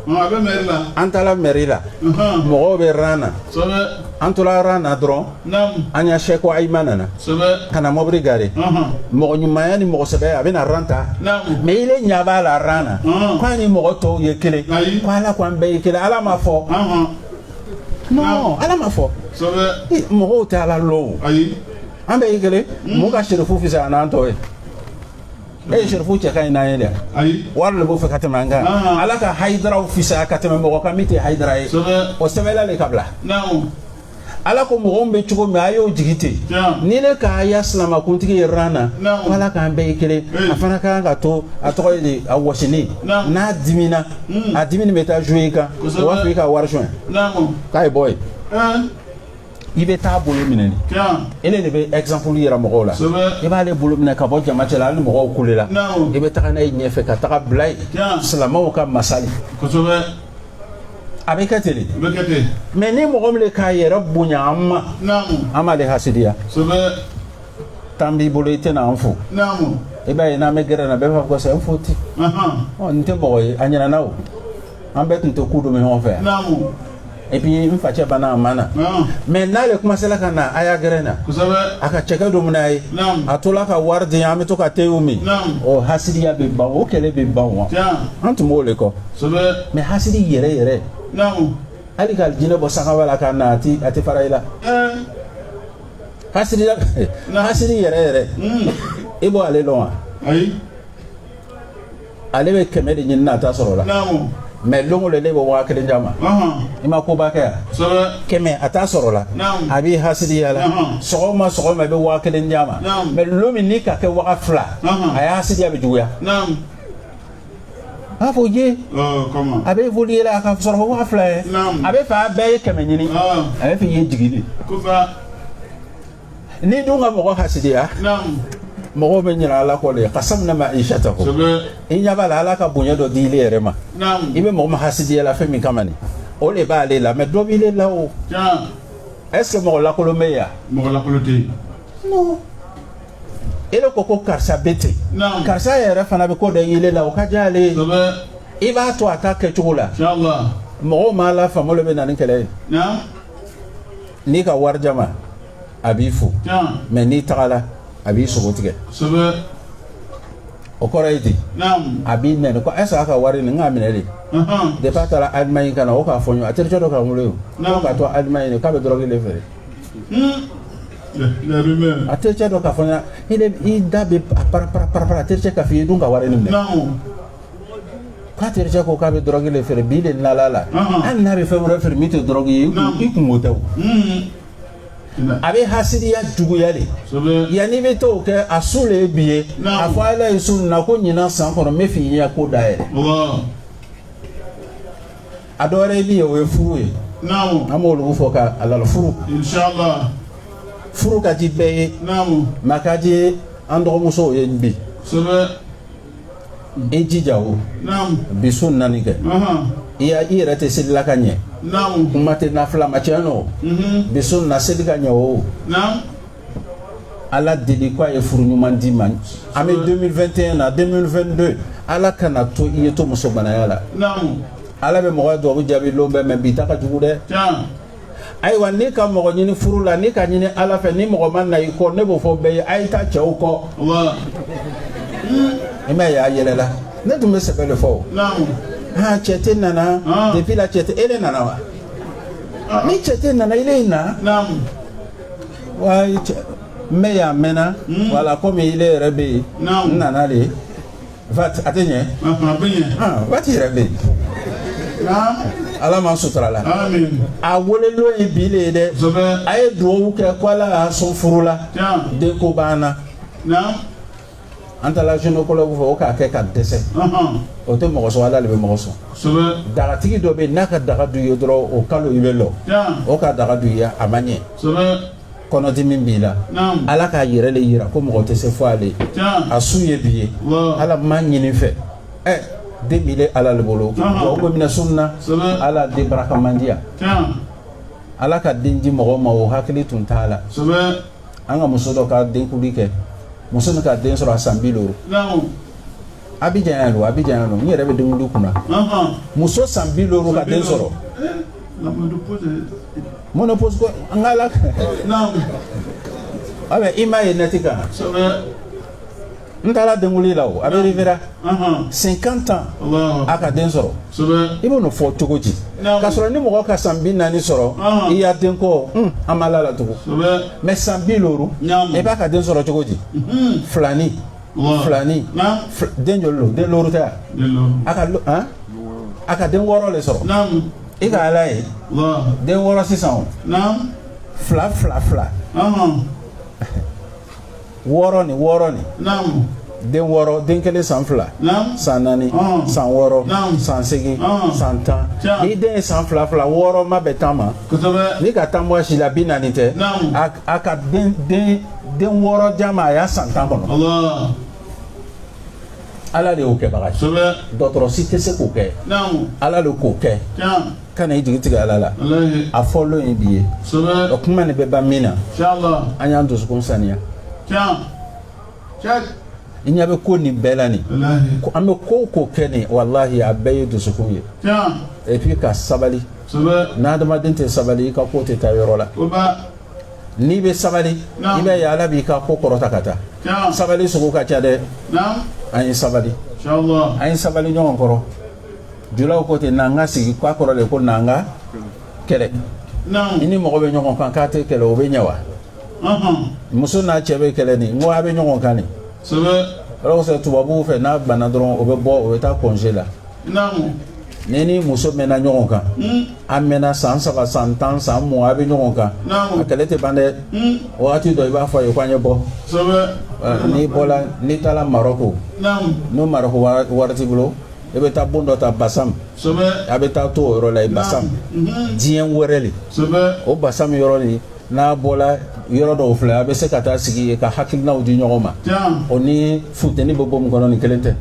an taara mairie la mɔgɔw bɛ ran na an tora ran na dɔrɔn an ya sɛko ayima nana ka na mɔbili gare mɔgɔ ɲumanya ni mɔgɔ sɛbɛ a bɛ na ran ta mais ile ɲɛ b'a la ran na k'a ni mɔgɔ tɔw ye kelen ko ala ko an bɛɛ ye kelen ala ma fɔ non ala ma fɔ mɔgɔw tɛ ala lɔ an bɛɛ ye kelen mun ka sɛrifu fisaya n'an tɔ ye sɛrifu cɛ ka ɲi n'an ye dɛ wari de b'o fɛ ka tɛmɛ an kan ala ka hayidaraw fisaya ka tɛmɛ mɔgɔ kan min tɛ hayidara ye o sɛbɛnla de ka bila ala ko mɔgɔw bɛ cogo min a y'o jigi ten ni ne k'a ya silamakuntigi ye ran na ko ala k'an bɛɛ ye kelen a fana ka kan ka to a tɔgɔ ye de a wɔsini n'a dimina a dimini bɛ taa jouer i kan o b'a fɔ i ka wari sonya k'a ye bɔ ye i bɛ taa bolo minɛ de ele de bɛ exemple yira mɔgɔw la i b'ale bolo minɛ ka bɔ jama cɛ la hali mɔgɔw kule la i bɛ taga n'a ye ɲɛfɛ ka taga bila ye silamɛw ka masali a bɛ kɛ ten de mais ni mɔgɔ min k'a yɛrɛ bonya an ma an m'ale hasidiya tan b'i bolo i tɛna an fo i b'a ye n'an bɛ gɛrɛ na bɛɛ b'a fɔ ko c'est un faux type nin tɛ mɔgɔ ye a ɲɛna o an bɛɛ tun tɛ ku dɔ min ɲɔgɔn fɛ yan et puis n facɛ banna a ma na mais n'ale commencera ka na a y'a gɛrɛ na a ka cɛkɛ dɔ minɛ a ye a tola ka wari di an bɛ to ka teyiw min o hasidiya bɛ ban o kɛlɛ bɛ ban wa an tun b'o de kɔ mais hasidi yɛrɛ yɛrɛ hali ka jinɛ bɔ sangaba la ka na a tɛ fara i la hasidi yɛrɛ yɛrɛ i b'o ale dɔn wa ale bɛ 100 de ɲini na a t'a sɔrɔ la mais longo le lebo wa kelen jama ima ko ba kɛ kɛmɛ a t'a sɔrɔ la a b'i hasidiya la sɔgɔma bɛ wa kelen jama mais lomi ni ka kɛ waga fila a y'a hasidiya bɛ juguya a fɔ ye a bɛ évoluer la a ka sɔrɔ waga fila ye a bɛ fɛ a bɛɛ ye 100 ɲini a bɛ fɛ ye jigili ni dun ka mɔgɔ hasidiya mɔgɔw bɛ ɲinɛ ala kɔ de qasamna ma'ishatahu i ɲɛ b'a la ala ka bonya dɔ di ile yɛrɛ ma i bɛ mɔgɔ ma hasidiya la fɛn min kama nin o de b'ale la mais dɔ b'ile la o est ce que mɔgɔ lakolon bɛ yan mɔgɔ lakolon tɛ yen non ele ko karisa bɛ ten karisa yɛrɛ fana bɛ ko dɔ ile la o ka diya ale i b'a to a ta kɛcogo la mɔgɔw m'a la faamu olu bɛ na ni kɛlɛ ye n'i ka wari jama a b'i fo mais n'i tagala a b'i sogo tigɛ o kɔrɔ ye di a b'i nɛni ko est-ce que a ka wari nin n k'a minɛ de depuis a taara Allemagne ka na o k'a fɔ n ye a terikɛ dɔ k'an wele o ko k'a to Allemagne k'a bɛ drogue de feere a terikɛ dɔ k'a fɔ n ɲɛna i da bɛ para a terikɛ k'a fɔ i ye dun ka wari nin minɛ k'a terikɛ ko k'a bɛ drogue de feere bi de nala la hali n'a bɛ fɛn wɛrɛ feere min tɛ drogue ye i kungo tɛ o a bɛ hasidiya juguya de yanni bɛ t'o kɛ a su le ye bi ye a fɔ ala ye su na ko ɲinan san kɔnɔ n bɛ f'i ye ko da yɛrɛ a dɔ wɛrɛ ye min ye o ye furu ye an b'olu fɔ ka alala furu furu ka di bɛɛ ye mais a ka di an dɔgɔmusow ye bi i jija o bi su naani kɛ i yɛrɛ tɛ selila ka ɲɛ Naam. Umate na flama chano. Bisun na selika nyawo. Naam. Ala deli kwa e furu ɲuman di ma. Ame 2021 na 2022 ala kana to iye to muso bana yala. Naam. Ala be mɔgɔ dɔw jabi lombe me bita ka jugu dɛ. Tiɲɛ. Ayiwa ni ka mɔgɔ ɲini furu la ni ka ɲini ala fɛ ni mɔgɔ ma na i kɔ ne b'o fɔ bɛɛ ye a ye taa cɛw kɔ. Allah. I ma ye a yɛlɛla ne tun bɛ sɛbɛn de fɔ. Naam. Cɛ tɛ nana depuis la cɛ tɛ e de nana wa. Ni cɛ tɛ nana ile na. Naam. Wa mɛ y'a mɛnna. Wala komi ile yɛrɛ bɛ yen. Naam. N nana de. Vat a tɛ ɲɛ. A bɛ ɲɛ. Vat yɛrɛ bɛ yen. Naam. Ala ma sutura la. Amin. A welelo ye bi le ye dɛ. Kosɛbɛ. A ye duwawu kɛ ko ala y'a sɔn furu la. Tiɲɛ. Denko banna. Naam. An taara gynécologue fɛ o k'a kɛ ka dɛsɛ. O tɛ mɔgɔ sɔn ala de bɛ mɔgɔ sɔn. Kosɛbɛ. Dagatigi dɔ bɛ yen n'a ka daga du ye dɔrɔn o kalo i bɛ lɔ. Tiɲɛ. O ka daga du ye a ma ɲɛ. Kosɛbɛ. Kɔnɔdimi b'i la. Naam. Ala k'a yɛrɛ le yira ko mɔgɔ tɛ se fɔ ale ye. Tiɲɛ. A su ye bi ye. Ala ma ɲini fɛ. Den b'i le ala le bolo. Wa ko minɛ sunna. Kosɛbɛ. Ala den baraka man di yan. Tiɲɛ. Ala ka den di mɔgɔ ma o hakili tun t'a la. Kosɛbɛ. An ka muso dɔ ka denkuli kɛ. Muso min ka den sɔrɔ a san 50. Naam. Abidjan yan don Abidjan yan don n yɛrɛ bɛ denwuli kunna. Muso san 50 ka den sɔrɔ. Monopause ko an ka ala. Naam. Abɛ i m'a ye neti kan. Kosɛbɛ. N taara denwuli la o a bɛ rivera. 50 ans a ka den sɔrɔ. Kosɛbɛ. I b'o fɔ cogo di. K'a sɔrɔ ni mɔgɔ ka san 40 sɔrɔ i y'a den kɔ an b'a la tugun. Kosɛbɛ. Mais san 50 i b'a ka den sɔrɔ cogo di. Filani. Filani. Den joli lo den loro tɛ yan. A ka den 6 le sɔrɔ. I ka ala ye. Den 6 sisan o. Fila. 6 ni 6 ni. Den 6 den kelen san 2 san 4 san 6 san 8 san 10 ni den ye san 2 6 ma bɛ 10 ma ni ka 10 bɔ si la 40 tɛ a ka den 6 di a ma a y'a san 10 kɔnɔ. Ala de y'o kɛbaga ye. Dɔgɔtɔrɔsi tɛ se k'o kɛ. Ala de k'o kɛ. Kana i jigi tigɛ ala la. A fɔlɔ ye bi ye. O kuma nin bɛ ban min na an y'an dusukun saniya. I ɲɛ bɛ ko nin bɛɛ la nin an bɛ ko o ko kɛ nin walahi a bɛɛ ye dusukun ye. Et puis ka sabali. N'adamaden tɛ sabali i ka ko tɛ taa yɔrɔ la. N'i bɛ sabali i bɛ ye ala b'i ka ko kɔrɔta ka taa. Sabali sugu ka ca dɛ. An ye sabali. An ye sabali ɲɔgɔn kɔrɔ. Julaw ko ten n'an ka sigi k'a kɔrɔ de ko n'an ka kɛlɛ. I ni mɔgɔ bɛ ɲɔgɔn kan k'a tɛ kɛlɛ o bɛ ɲɛ wa. Muso n'a cɛ bɛ kɛlɛ nin n ko a bɛ ɲɔgɔn kan nin. Alors que tubabuw fɛ n'a banna dɔrɔn o bɛ bɔ o bɛ taa congé la. Ni muso mɛnna ɲɔgɔn kan a mɛnna san 3 san 10 san 20 a bɛ ɲɔgɔn kan a kɛlɛ tɛ ban dɛ. Waati dɔ i b'a fɔ a ye ko an ye bɔ. N'i bɔla n'i taara Marɔku n'o Marɔku wari t'i bolo i bɛ taa bon dɔ ta Basam a bɛ taa to o yɔrɔ la i Basam diɲɛ wɛrɛ le o Basam yɔrɔ nin n'a bɔla yɔrɔ dɔw filɛ a bɛ se ka taa sigi ka hakilinaw di ɲɔgɔn ma o ni funteni bɛ bɔ min kɔnɔ nin kelen tɛ.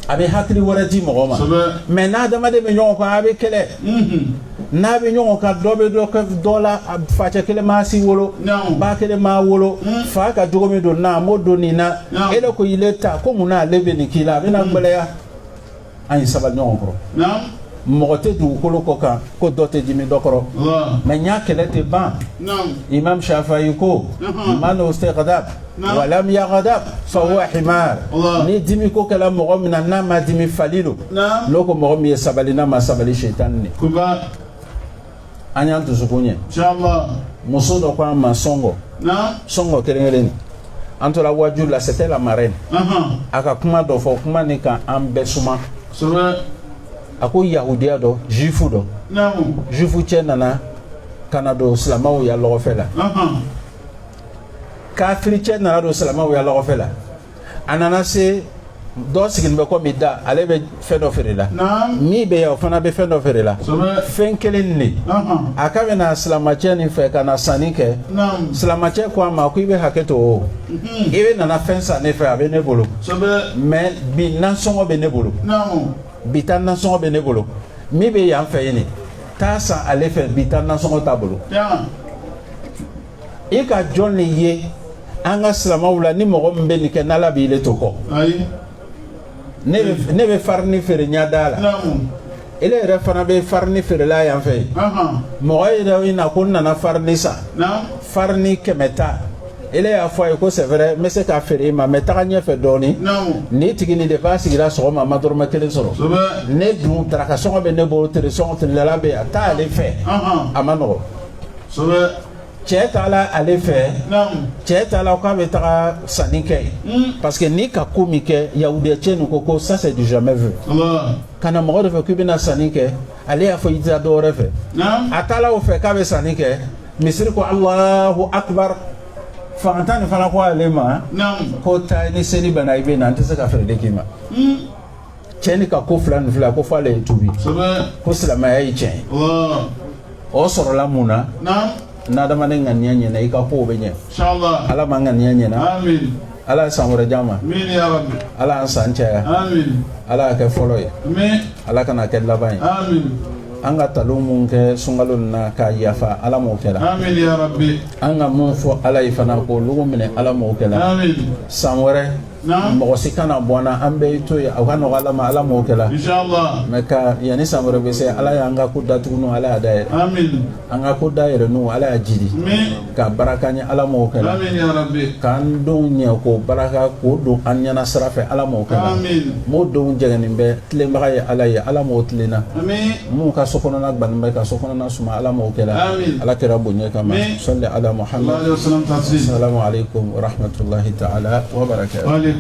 A bɛ hakili wɛrɛ di mɔgɔ ma mais n'a adamaden bɛ ɲɔgɔn kan a bɛ kɛlɛ n'a bɛ ɲɔgɔn kan dɔ bɛ dɔ la facɛ kelen maa si wolo ba kelen maa wolo fa ka jogo min don n'a m'o don nin na e de ko ile ta ko mun na ale bɛ nin k'i la a bɛ na gbɛlɛya an ye sabali ɲɔgɔn kɔrɔ mɔgɔ tɛ dugukolo kɔ kan ko dɔ tɛ dimi dɔ kɔrɔ mais n y'a kɛlɛ tɛ ban Imam Shafi'i ko man ustaghadab wa lam yaghdab fa huwa himar ni dimi ko kɛla mɔgɔ min na n'a ma dimi fali don n'o ko mɔgɔ min ye sabali n'a ma sabali seitan ne an y'an dusukun ye muso dɔ ko an ma sɔngɔ kelen-kelen an tora waju la c'était la marraine a ka kuma dɔ fɔ kuma nin kan an bɛɛ suma a ko yahudiya dɔ juifu dɔ juifu cɛ nana ka na don silamɛw ya lɔgɔfɛ la kafiri cɛ nana don silamɛw ya lɔgɔfɛ la a nana se dɔ sigilen bɛ komi da ale bɛ fɛn dɔ feere la min bɛ yan o fana bɛ fɛn dɔ feere la fɛn kelen ne a ka bɛ na silamɛcɛ nin fɛ ka na sanni kɛ silamɛcɛ ko a ma ko i bɛ hakɛ to o i bɛ nana fɛn san ne fɛ a bɛ ne bolo mais bi nasɔngɔ bɛ ne bolo bi ta nasɔngɔ bɛ ne bolo min bɛ yan fɛ yen nin taa san ale fɛ bi taa nasɔngɔ t'a bolo i ka jɔn de ye an ka silamɛw la ni mɔgɔ min bɛ nin kɛ n'Ala b'i le to kɔ ne bɛ farini feere ɲada la ele yɛrɛ fana bɛ farini feerela yan fɛ mɔgɔ yɛrɛ in na ko n nana farini san farini 100 ta ele y'a fɔ a ye ko c'est vrai n bɛ se k'a feere i ma mais taga ɲɛfɛ dɔɔni ni tigi nin de b'a sigira sɔgɔma a ma dɔrɔmɛ 1 sɔrɔ ne dun daraka sɔngɔ bɛ ne bolo sɔngɔ tilala bɛ a t'ale fɛ a ma nɔgɔ cɛ taala ale fɛ cɛ taala k'a bɛ taga sanni kɛ parce que ni ka ko min kɛ yahudiyacɛ nin ko ça c'est du jamais vu kana mɔgɔ de fɛ k'i bɛna sanni kɛ ale y'a fɔ i tɛ taa dɔ wɛrɛ fɛ a taala o fɛ k'a bɛ sanni kɛ misiri ko Allahu akbar fantan nin fana ko ale ma ko taa ni seli bɛnna i bɛ na n tɛ se ka feere de k'i ma cɛ ni ka ko fila nin fila ko fɔ ale ye tubi ko silamɛya ye tiɲɛ ye o sɔrɔla mun na n'adamaden ŋaniya ɲɛna i ka kow bɛ ɲɛ Ala ma ŋaniya ɲɛna Ala san wɛrɛ d'an ma Ala y'an san caya Ala y'a kɛ fɔlɔ ye Ala kana kɛ laban ye an ka talo mun kɛ sunkalo na k'a yafa Ala m'o kɛla an ka mun fɔ Ala ye fana ko olugu minɛ Ala m'o kɛla san wɛrɛ mɔgɔ si kana bɔ an na an bɛɛ to yen aw ka nɔgɔ Ala ma Ala m'o kɛla mais ka yanni san wɛrɛ bɛ se Ala y'an ka ko datugu n'o Ala y'a dayɛlɛ an ka ko dayɛlɛ n'o Ala y'a jidi ka baraka ɲɛ Ala m'o kɛla k'an denw ɲɛ k'o baraka k'o don an ɲɛna sira fɛ Ala m'o kɛla m'o denw jɛngɛnnen bɛ tilenbaga ye Ala ye Ala m'o tilenna mun ka sokɔnɔna gbannen bɛ ka sokɔnɔna suma Ala m'o kɛla Ala kɛra bonya kama salli ala Muhammad assalamu alaikum wa rahmatullahi ta'ala wa barakatuh.